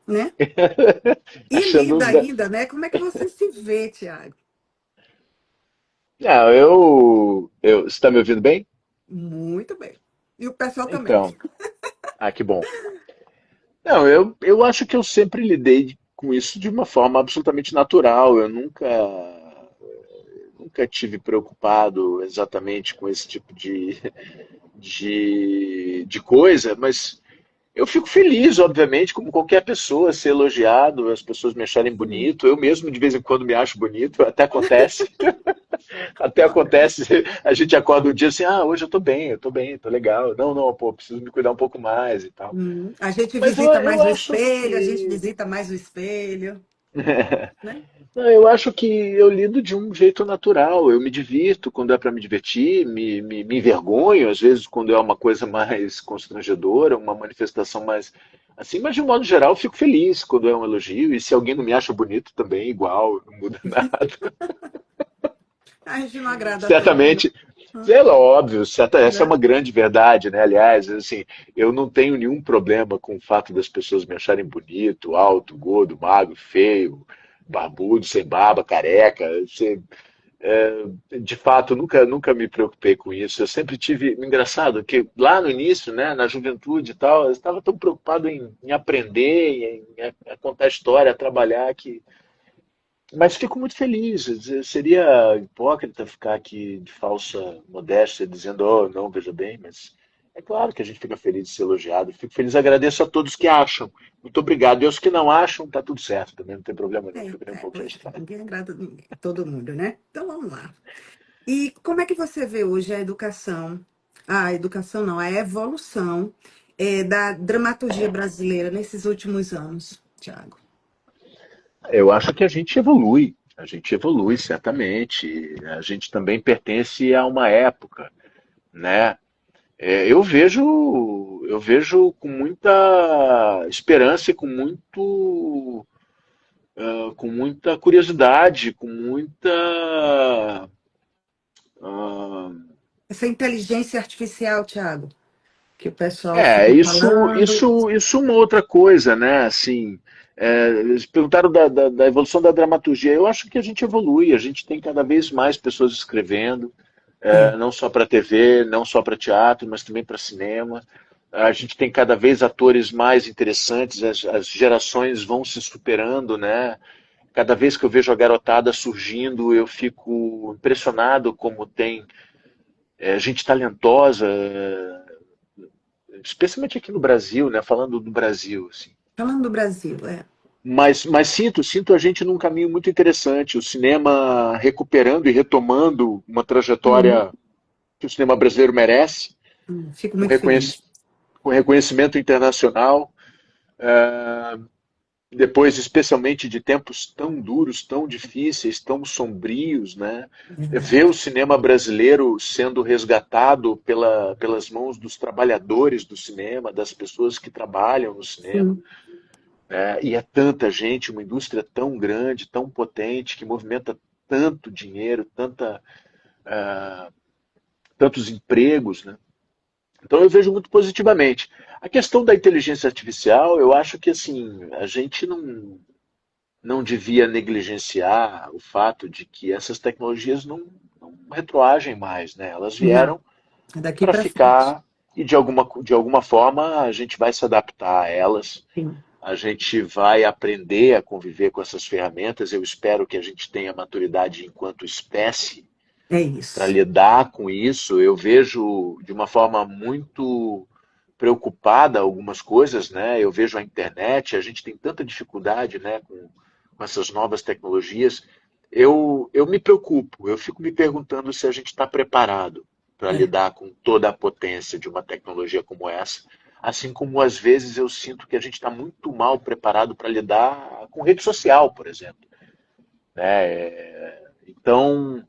né? E Achando lida os. ainda, né? Como é que você se vê, Tiago? Não, você está me ouvindo bem? Muito bem. E o pessoal também. Então, que bom. Não, eu acho que eu sempre lidei com isso de uma forma absolutamente natural. Eu nunca tive preocupado exatamente com esse tipo de coisa, mas eu fico feliz, obviamente, como qualquer pessoa, ser elogiado, as pessoas me acharem Sim. bonito. Eu mesmo, de vez em quando, me acho bonito, até acontece. Até acontece, a gente acorda um dia assim, hoje eu tô bem, tô legal. Não, não, pô, preciso me cuidar um pouco mais e tal. A gente Mas visita eu mais o acho espelho, a gente que. visita mais o espelho, né? Não, eu acho que eu lido de um jeito natural. Eu me divirto quando é para me divertir, me envergonho, às vezes, quando é uma coisa mais constrangedora, uma manifestação mais assim, mas de um modo geral, eu fico feliz quando é um elogio. E se alguém não me acha bonito também, igual, não muda nada. A gente não agrada a todos, Certamente, não, é óbvio, essa é né? uma grande verdade, né? Aliás, assim, eu não tenho nenhum problema com o fato das pessoas me acharem bonito, alto, gordo, magro, feio, barbudo, sem barba, careca. De fato, nunca me preocupei com isso. Eu sempre tive. Engraçado que lá no início, né, na juventude e tal, eu estava tão preocupado em aprender, em contar história, a trabalhar, que mas fico muito feliz. Seria hipócrita ficar aqui de falsa modéstia dizendo, oh, não, veja bem, mas é claro que a gente fica feliz de ser elogiado. Fico feliz, agradeço a todos que acham. Muito obrigado. E aos que não acham, tá tudo certo também, não tem problema não, fico nem um pouco Pois é, chateado. ninguém agrada ninguém, todo mundo, né? Então vamos lá. E como é que você vê hoje a educação não, a evolução da dramaturgia brasileira nesses últimos anos, Tiago? Eu acho que a gente evolui certamente. A gente também pertence a uma época, né? Eu vejo com muita esperança e com muita curiosidade, com muita. ah, Essa inteligência artificial, Tiago, que o pessoal É, fica falando. isso é uma outra coisa, né? Assim, eles perguntaram da evolução da dramaturgia. Eu acho que a gente evolui, a gente tem cada vez mais pessoas escrevendo, É, não só para TV, não só para teatro, mas também para cinema. A gente tem cada vez atores mais interessantes, as gerações vão se superando, né? Cada vez que eu vejo a garotada surgindo, eu fico impressionado como tem gente talentosa, especialmente aqui no Brasil, né? Falando do Brasil, assim. falando do Brasil, é. Mas sinto a gente num caminho muito interessante. O cinema recuperando e retomando uma Uhum. trajetória que o cinema brasileiro merece, Fico com, muito reconhec feliz. com reconhecimento internacional. Depois, especialmente de tempos tão duros, tão difíceis, tão sombrios, né? Ver o Verdade. cinema brasileiro sendo resgatado pelas mãos dos trabalhadores do cinema, das pessoas que trabalham no cinema. Sim, E é tanta gente, uma indústria tão grande, tão potente, que movimenta tanto dinheiro, tantos empregos, né? Então eu vejo muito positivamente. A questão da inteligência artificial, eu acho que assim, a gente não devia negligenciar o fato de que essas tecnologias não retroagem mais, né? Elas não, vieram é daqui para para frente. ficar e de alguma forma a gente vai se adaptar a elas. Sim, A gente vai aprender a conviver com essas ferramentas. Eu espero que a gente tenha maturidade enquanto espécie é para isso. lidar com isso. Eu vejo de uma forma muito preocupada algumas coisas, né? Eu vejo a internet, a gente tem tanta dificuldade, né, com essas novas tecnologias. Eu me preocupo, eu fico me perguntando se a gente está preparado para É, lidar com toda a potência de uma tecnologia como essa, assim como às vezes eu sinto que a gente está muito mal preparado para lidar com rede social, por exemplo, né? Então,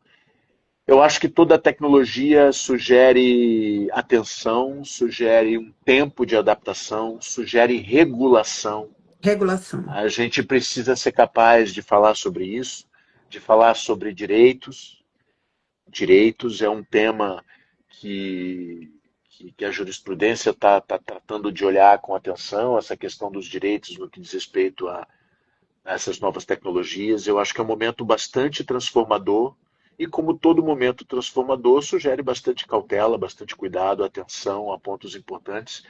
eu acho que toda tecnologia sugere atenção, sugere um tempo de adaptação, sugere regulação. regulação. A gente precisa ser capaz de falar sobre isso, de falar sobre direitos. Direitos é um tema que, que a jurisprudência está tratando de olhar com atenção essa questão dos direitos no que diz respeito a essas novas tecnologias. Eu acho que é um momento bastante transformador e, como todo momento transformador, sugere bastante cautela, bastante cuidado, atenção a pontos importantes,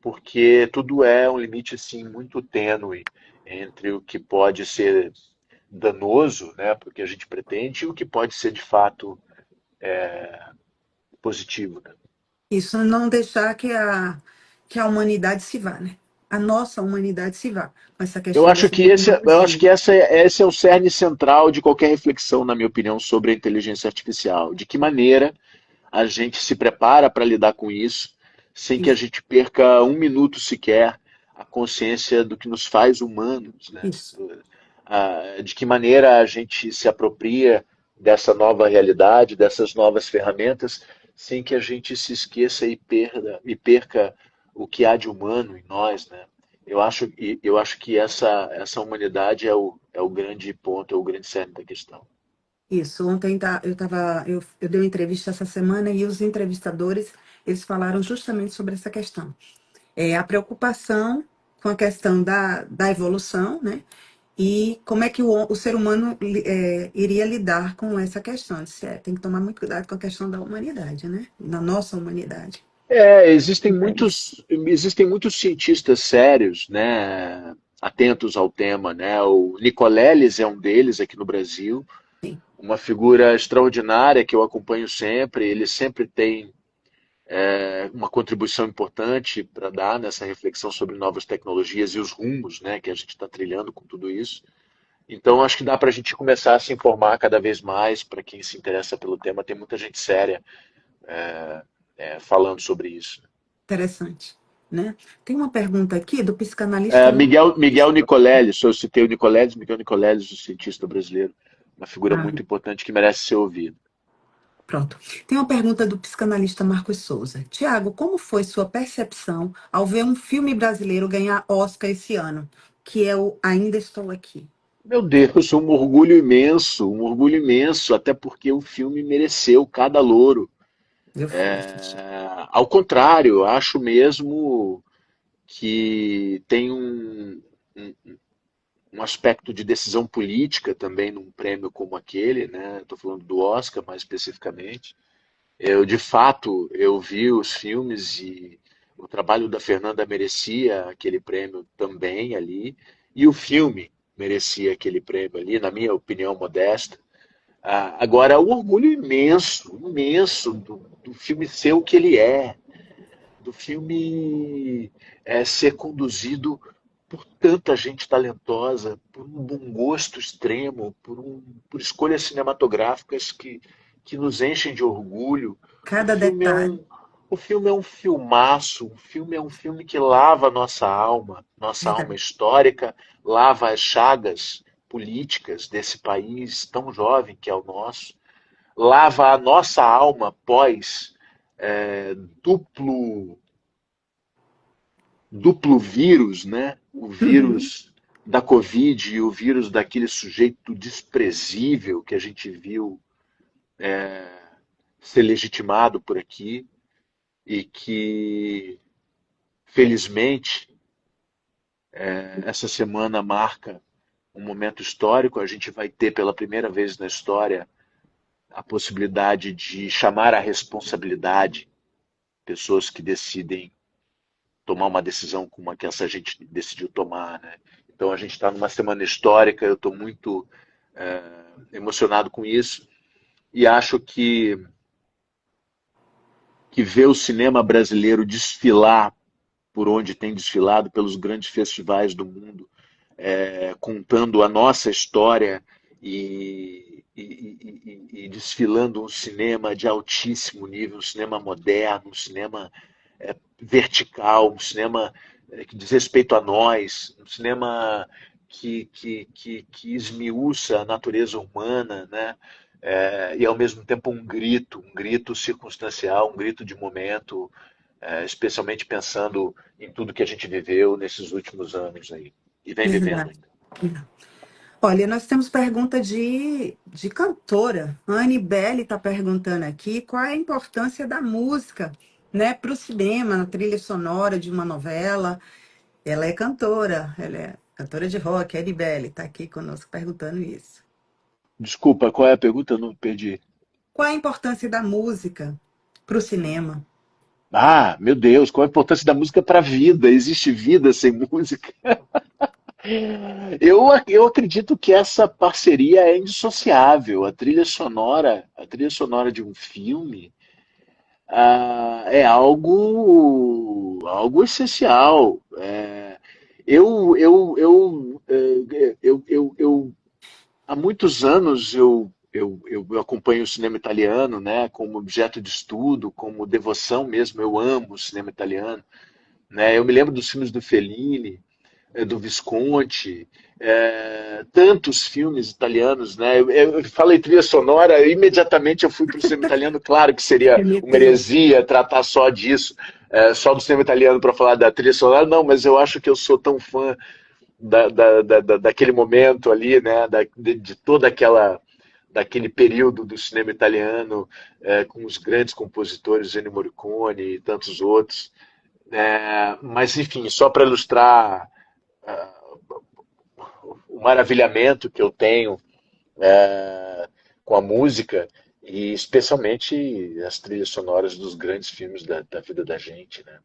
porque tudo é um limite assim muito tênue entre o que pode ser danoso, né, porque a gente pretende, e o que pode ser de fato positivo, né? Isso não deixar que a humanidade se vá, né? A nossa humanidade se vá com essa Eu questão acho dessa que tecnologia. esse é o cerne central de qualquer reflexão, na minha opinião, sobre a inteligência artificial. De que maneira a gente se prepara para lidar com isso, sem que a Isso, gente perca um minuto sequer a consciência do que nos faz humanos, né? isso. De que maneira a gente se apropria dessa nova realidade, dessas novas ferramentas, sem que a gente se esqueça e perca o que há de humano em nós, né? Eu acho que essa humanidade é o grande ponto, é o grande cerne da questão. Isso. Ontem eu dei uma entrevista essa semana e os entrevistadores, eles falaram justamente sobre essa questão. A preocupação com a questão da evolução, né? E como é que o ser humano iria lidar com essa questão. Eu disse, tem que tomar muito cuidado com a questão da humanidade, né? Da nossa humanidade. Existem muitos cientistas sérios, né, atentos ao tema, né? O Nicoleles é um deles aqui no Brasil, Sim, uma figura extraordinária que eu acompanho sempre. Ele sempre tem uma contribuição importante para dar nessa reflexão sobre novas tecnologias e os rumos, né, que a gente está trilhando com tudo isso. Então, acho que dá para a gente começar a se informar cada vez mais. Para quem se interessa pelo tema, tem muita gente séria falando sobre isso. interessante, né? Tem uma pergunta aqui do psicanalista. Miguel Nicoleles, se eu citei o Nicoleles, Miguel Nicoleles, o cientista brasileiro, uma figura Ah, muito importante que merece ser ouvida. pronto. Tem uma pergunta do psicanalista Marcos Souza. Tiago, como foi sua percepção ao ver um filme brasileiro ganhar Oscar esse ano, que é o Ainda Estou Aqui? Meu Deus, um orgulho imenso, até porque o filme mereceu cada louro. Eu fui assistir. Ao contrário, acho mesmo que tem um, um aspecto de decisão política também num prêmio como aquele, né? Estou falando do Oscar mais especificamente. De fato, eu vi os filmes e o trabalho da Fernanda merecia aquele prêmio também ali, e o filme merecia aquele prêmio ali, na minha opinião modesta. Agora, o orgulho imenso, imenso do filme ser o que ele é, do filme ser conduzido por tanta gente talentosa, por um bom gosto extremo, por escolhas cinematográficas que nos enchem de orgulho. O Cada filme é detalhe, um, o filme é um filmaço, o filme é um filme que lava a nossa alma verdade. histórica, lava as chagas políticas desse país tão jovem que é o nosso, lava a nossa alma pós duplo duplo vírus, né? O Uhum. vírus da Covid e o vírus daquele sujeito desprezível que a gente viu ser legitimado por aqui e que, felizmente, essa semana marca um momento histórico. A gente vai ter pela primeira vez na história a possibilidade de chamar à responsabilidade pessoas que decidem tomar uma decisão como a que essa gente decidiu tomar, né? Então a gente está numa semana histórica, eu estou muito emocionado com isso e acho que ver o cinema brasileiro desfilar por onde tem desfilado, pelos grandes festivais do mundo, contando a nossa história e desfilando um cinema de altíssimo nível, um cinema moderno, um cinema vertical, um cinema que diz respeito a nós, um cinema que esmiuça a natureza humana, né? E ao mesmo tempo um grito circunstancial, um grito de momento, especialmente pensando em tudo que a gente viveu nesses últimos anos aí, e vem vivendo Verdade. ainda. Olha, nós temos pergunta de cantora. A Anibele está perguntando aqui qual é a importância da música, né, para o cinema, na trilha sonora de uma novela. Ela é cantora, ela é cantora de rock, a Anibele está aqui conosco perguntando isso. Desculpa, qual é a pergunta? Eu não perdi. Qual é a importância da música para o cinema? Ah, meu Deus, qual a importância da música para a vida? Existe vida sem música? Eu acredito que essa parceria é indissociável. A trilha sonora de um filme, é algo essencial. Há muitos anos eu acompanho o cinema italiano, né, como objeto de estudo, como devoção mesmo. Eu amo o cinema italiano, né? Eu me lembro dos filmes do Fellini, do Visconti, tantos filmes italianos, né? Eu falei trilha sonora, imediatamente eu fui para o cinema italiano. Claro que seria uma Remeteu. heresia tratar só disso, só do cinema italiano para falar da trilha sonora, não, mas eu acho que eu sou tão fã daquele momento ali, né? De toda aquela daquele período do cinema italiano, com os grandes compositores, Ennio Morricone e tantos outros. Mas, enfim, só para ilustrar o maravilhamento que eu tenho com a música e especialmente as trilhas sonoras dos grandes filmes da vida da gente, né?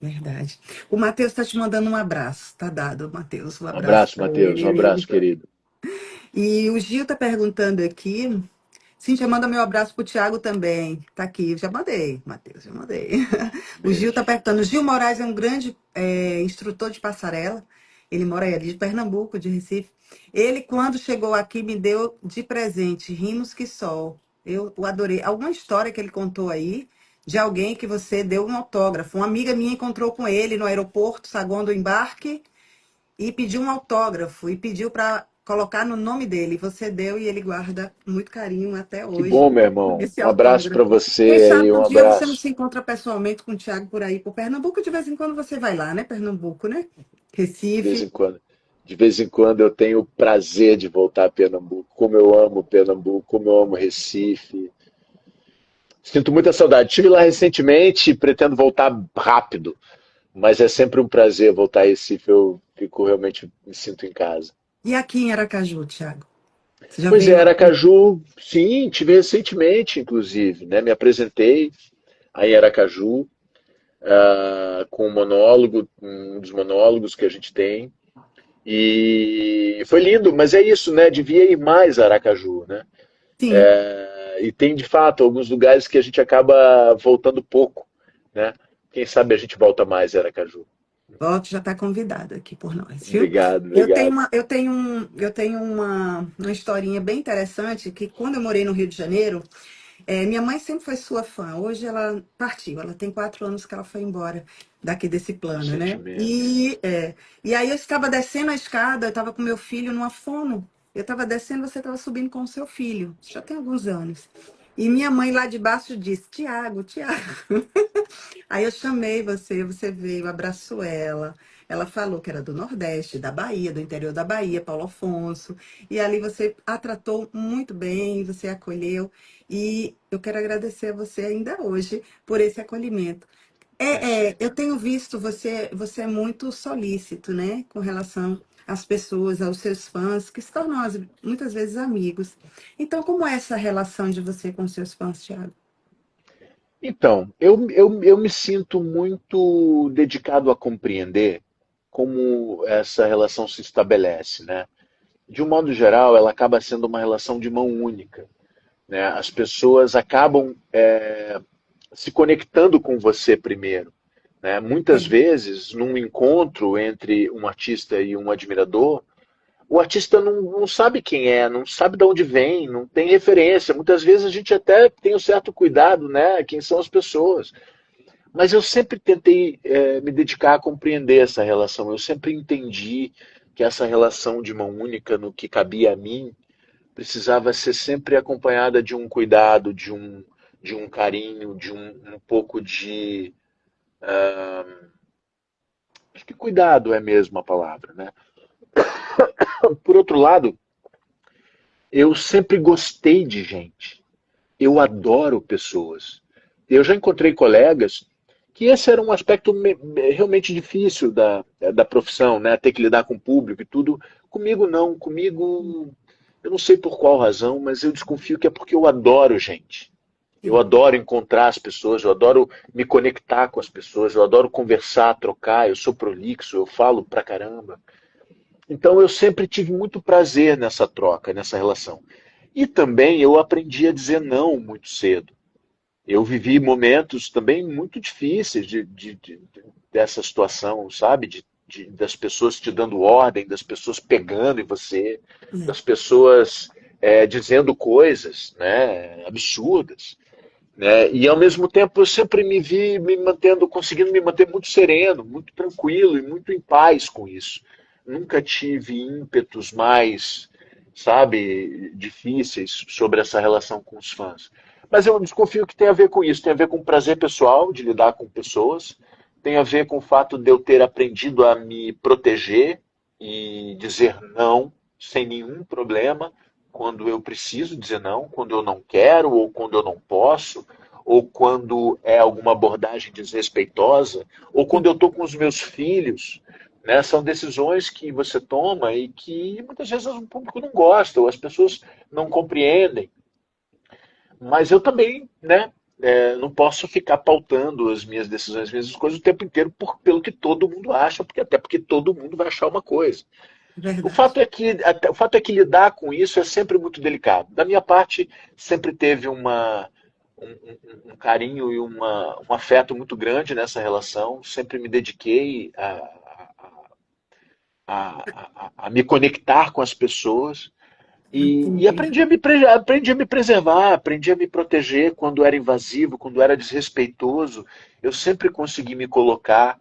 Verdade. O Matheus está te mandando um abraço. Tá dado, Matheus, um Um abraço abraço, para Matheus. Um ele. abraço, querido. E o Gil está perguntando aqui. Cíntia, manda meu abraço pro Tiago também. Tá aqui, já mandei, Matheus, já mandei. O Gil tá Beijo. perguntando. O Gil Moraes é um grande instrutor de passarela. Ele mora aí ali de Pernambuco, de Recife. Ele, quando chegou aqui, me deu de presente Rimos que Sol. Eu o adorei. Alguma história que ele contou aí de alguém que você deu um autógrafo. Uma amiga minha encontrou com ele no aeroporto, saguão do embarque, e pediu um autógrafo e pediu para colocar no nome dele. Você deu e ele guarda com muito carinho até Que bom, hoje meu irmão. esse Um abraço para autógrafo. Quem você aí, sabe um um dia você não abraço. se encontra pessoalmente com o Thiago por aí, por Pernambuco, de vez em quando você vai lá, né? Pernambuco, né? De vez Recife. em quando. De vez em quando eu tenho o prazer de voltar a Pernambuco. Como eu amo Pernambuco, como eu amo Recife. Sinto muita saudade. Estive lá recentemente e pretendo voltar rápido, mas é sempre um prazer voltar a Recife. Eu fico realmente me sinto em casa. E aqui em Aracaju, Thiago? Você já Pois é, veio aqui? Aracaju, sim, tive recentemente, inclusive, né? Me apresentei aí em Aracaju, com um monólogo, um dos monólogos que a gente tem. E foi lindo, mas é isso, né? Devia ir mais a Aracaju, né? Sim. E tem de fato alguns lugares que a gente acaba voltando pouco, né? Quem sabe a gente volta mais a Aracaju. Volte, já está convidado aqui por nós, viu? Obrigado, Eu tenho obrigado. uma historinha bem interessante que quando eu morei no Rio de Janeiro, minha mãe sempre foi sua fã. Hoje ela partiu, ela tem 4 anos que ela foi embora daqui desse Meus plano, né? sentimentos. E aí eu estava descendo a escada, eu estava com meu filho numa fono. Eu estava descendo, você estava subindo com o seu filho. Já tem alguns anos. E minha mãe lá de baixo disse: Tiago, Tiago. Aí eu chamei você, você veio, abraçou ela. Ela falou que era do Nordeste, da Bahia, do interior da Bahia, Paulo Afonso. E ali você a tratou muito bem, você a acolheu. E eu quero agradecer a você ainda hoje por esse acolhimento. Eu Imagina. tenho visto você é muito solícito, né, com relação às pessoas, aos seus fãs, que se tornam muitas vezes amigos. Então, como é essa relação de você com seus fãs, Thiago? Então, eu me sinto muito dedicado a compreender como essa relação se estabelece, né? De um modo geral, ela acaba sendo uma relação de mão única, né? As pessoas acabam se conectando com você primeiro, né? Muitas É, vezes, num encontro entre um artista e um admirador, o artista não sabe quem é, não sabe de onde vem, não tem referência. Muitas vezes a gente até tem um certo cuidado, né? Quem são as pessoas. Mas eu sempre tentei me dedicar a compreender essa relação. Eu sempre entendi que essa relação de mão única no que cabia a mim precisava ser sempre acompanhada de um cuidado, de um carinho, de um pouco de. Acho que cuidado é mesmo a palavra, né? Por outro lado, eu sempre gostei de gente. Eu adoro pessoas. Eu já encontrei colegas que esse era um aspecto realmente difícil da profissão, né? Ter que lidar com o público e tudo. Comigo não, comigo eu não sei por qual razão, mas eu desconfio que é porque eu adoro gente. Eu Sim, adoro encontrar as pessoas, eu adoro me conectar com as pessoas, eu adoro conversar, trocar, eu sou prolixo, eu falo pra caramba. Então eu sempre tive muito prazer nessa troca, nessa relação. E também eu aprendi a dizer não muito cedo. Eu vivi momentos também muito difíceis dessa situação, sabe? Das pessoas te dando ordem, das pessoas pegando em você, é, das pessoas dizendo coisas, né, absurdas, né? E ao mesmo tempo eu sempre me vi me mantendo, conseguindo me manter muito sereno, muito tranquilo e muito em paz com isso. Nunca tive ímpetos mais, sabe, difíceis sobre essa relação com os fãs. Mas eu desconfio que tem a ver com isso, tem a ver com o prazer pessoal de lidar com pessoas, tem a ver com o fato de eu ter aprendido a me proteger e dizer não sem nenhum problema quando eu preciso dizer não, quando eu não quero ou quando eu não posso, ou quando é alguma abordagem desrespeitosa, ou quando eu sim. estou com os meus filhos, né? São decisões que você toma e que muitas vezes o público não gosta, ou as pessoas não compreendem. Mas eu também, né, não posso ficar pautando as minhas decisões, as minhas coisas o tempo inteiro pelo que todo mundo acha, porque até porque todo mundo vai achar uma coisa. Verdade. O fato é que lidar com isso é sempre muito delicado. Da minha parte, sempre teve um carinho e um afeto muito grande nessa relação. Sempre me dediquei a me conectar com as pessoas Ai, que e incrível. aprendi a me preservar, aprendi a me proteger quando era invasivo, quando era desrespeitoso. Eu sempre consegui me colocar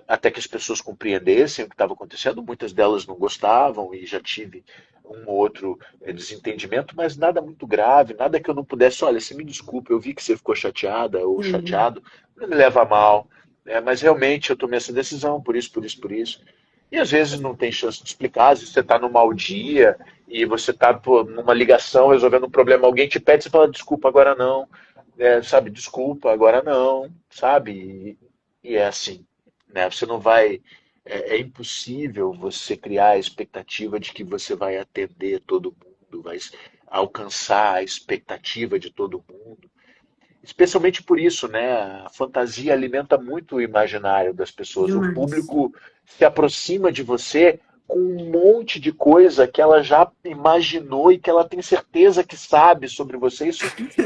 até que as pessoas compreendessem o que estava acontecendo. Muitas delas não gostavam e já tive um ou outro desentendimento, mas nada muito grave, nada que eu não pudesse. Olha, se me desculpe, eu vi que você ficou chateada ou Sim. chateado, não me leva a mal, mas realmente eu tomei essa decisão por isso, por isso, por isso. E às vezes não tem chance de explicar, às vezes você está num mau dia e você está numa ligação resolvendo um problema, alguém te pede, você fala, desculpa, agora não, sabe, desculpa, agora não, sabe? E é assim, né? Você não vai. É impossível você criar a expectativa de que você vai atender todo mundo, vai alcançar a expectativa de todo mundo. Especialmente por isso, né? A fantasia alimenta muito o imaginário das pessoas. O Demais. público se aproxima de você com um monte de coisa que ela já imaginou e que ela tem certeza que sabe sobre você.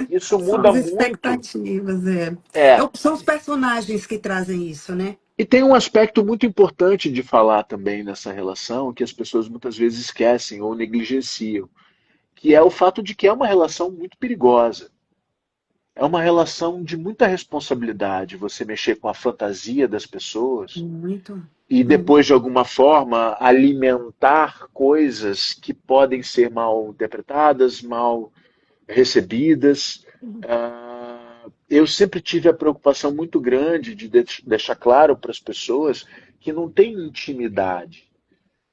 Isso São muda as muito. expectativas, é. É, São os personagens que trazem isso, né? e tem um aspecto muito importante de falar também nessa relação, que as pessoas muitas vezes esquecem ou negligenciam, que é o fato de que é uma relação muito perigosa. É uma relação de muita responsabilidade você mexer com a fantasia das pessoas Muito. e Hum. depois, de alguma forma, alimentar coisas que podem ser mal interpretadas, mal recebidas. Eu sempre tive a preocupação muito grande de deixar claro para as pessoas que não tem intimidade.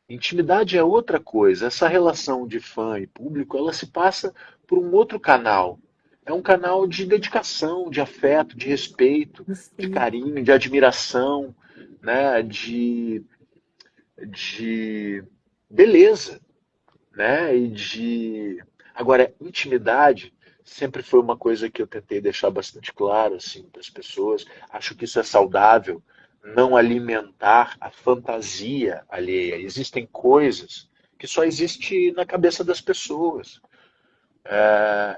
Intimidade é outra coisa. Essa relação de fã e público, ela se passa por um outro canal. É um canal de dedicação, de afeto, de respeito, de Gostei. carinho, de admiração, né? De beleza, né? Agora, intimidade sempre foi uma coisa que eu tentei deixar bastante claro assim para as pessoas. Acho que isso é saudável, não alimentar a fantasia alheia. Existem coisas que só existem na cabeça das pessoas.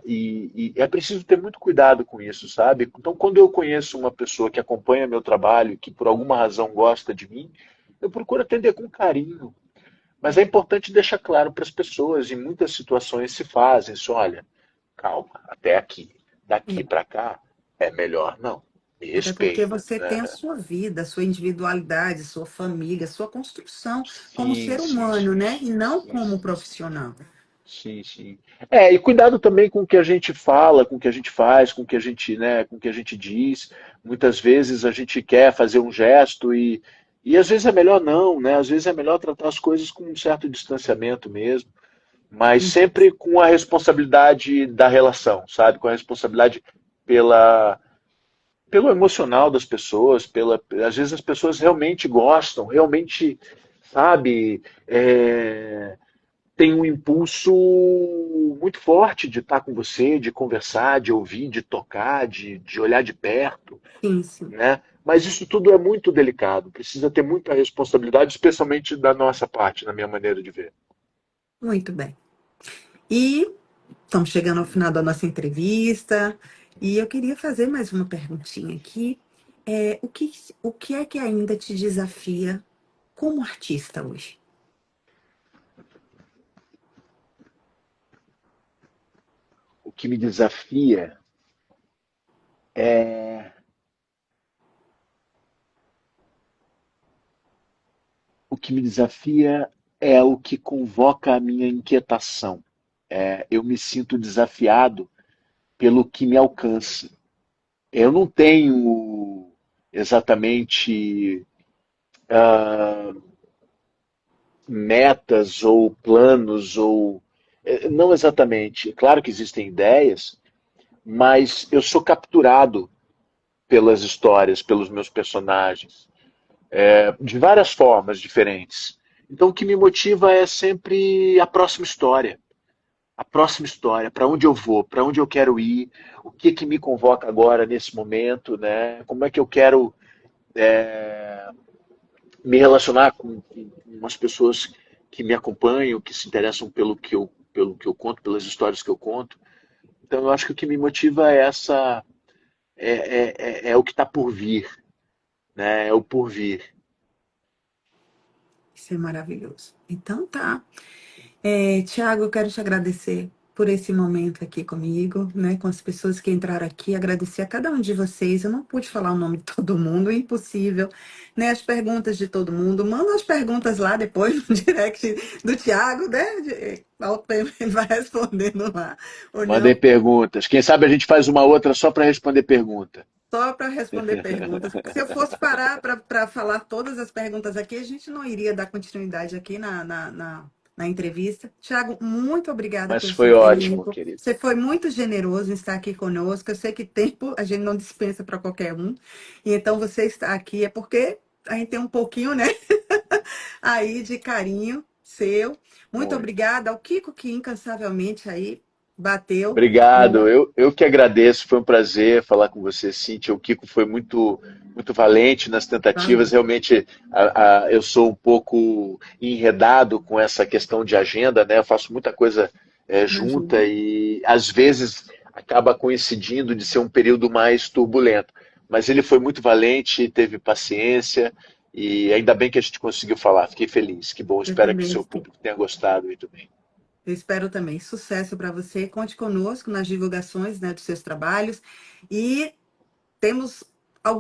E é preciso ter muito cuidado com isso, sabe? Então, quando eu conheço uma pessoa que acompanha meu trabalho, que por alguma razão gosta de mim, eu procuro atender com carinho, mas é importante deixar claro para as pessoas, em muitas situações se fazem isso, olha, calma, até aqui. Daqui É. para cá é melhor não. Me Até porque respeita, você tem a né? sua vida, a sua individualidade, sua família, sua construção como Sim, ser sim, humano, sim, né? E não sim, como sim, profissional. sim, sim. E cuidado também com o que a gente fala, com o que a gente faz, com o que a gente, né, com o que a gente diz. Muitas vezes a gente quer fazer um gesto E às vezes é melhor não, né? Às vezes é melhor tratar as coisas com um certo distanciamento mesmo, mas Sim, sempre com a responsabilidade da relação, sabe? Com a responsabilidade pela, pelo emocional das pessoas, às vezes as pessoas realmente gostam, realmente, sabe, tem um impulso muito forte de estar com você, de conversar, de ouvir, de tocar, de olhar de perto, sim, sim. né? Mas isso tudo é muito delicado, precisa ter muita responsabilidade, especialmente da nossa parte, na minha maneira de ver. Muito bem. E estamos chegando ao final da nossa entrevista. E eu queria fazer mais uma perguntinha aqui. O que é que ainda te desafia como artista hoje? O que me desafia é o que me desafia é o que convoca a minha inquietação. Eu me sinto desafiado pelo que me alcança. Eu não tenho exatamente metas ou planos ou não exatamente. Claro que existem ideias, mas eu sou capturado pelas histórias, pelos meus personagens, de várias formas diferentes. Então, o que me motiva é sempre a próxima história. A próxima história, para onde eu vou, para onde eu quero ir, o que que me convoca agora nesse momento, né? Como é que eu quero me relacionar com as pessoas que me acompanham, que se interessam pelo que eu conto, pelas histórias que eu conto. Então, eu acho que o que me motiva é essa é o que está por vir, né? É o por vir. Isso é maravilhoso. Então tá. Tiago, eu quero te agradecer por esse momento aqui comigo, né, com as pessoas que entraram aqui, agradecer a cada um de vocês. Eu não pude falar o nome de todo mundo, é impossível, né? As perguntas de todo mundo, manda as perguntas lá depois no direct do Tiago, né? Ele vai respondendo lá, ou Mandem não. perguntas. Quem sabe a gente faz uma outra só para responder pergunta. Só para responder perguntas. Porque se eu fosse parar para falar todas as perguntas aqui, a gente não iria dar continuidade aqui na entrevista. Tiago, muito obrigada Mas pelo foi seu ótimo, tempo. querido. Você foi muito generoso em estar aqui conosco. Eu sei que tempo a gente não dispensa para qualquer um. E então você está aqui é porque a gente tem um pouquinho, né, aí de carinho seu. Muito Muito. obrigada ao Kiko que incansavelmente aí bateu, Obrigado, né? eu que agradeço, foi um prazer falar com você, Cíntia. O Kiko foi muito valente nas tentativas. Valeu. Realmente, eu sou um pouco enredado com essa questão de agenda, né? Eu faço muita coisa junta Imagina. e às vezes acaba coincidindo de ser um período mais turbulento. Mas ele foi muito valente, teve paciência e ainda bem que a gente conseguiu falar. Fiquei feliz. Que bom. Eu Espero que o também seu estou. público tenha gostado aí também. Eu espero também sucesso para você. Conte conosco nas divulgações, né, dos seus trabalhos. E temos,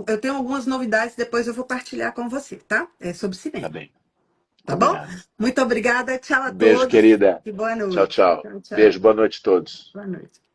eu tenho algumas novidades, depois eu vou partilhar com você, tá? É sobre Tá cinema, bem, tá bom? combinado. Muito obrigada, tchau a Beijo, todos querida. e boa Tchau, noite. tchau. Tchau, tchau. Beijo, boa noite a todos. Boa noite.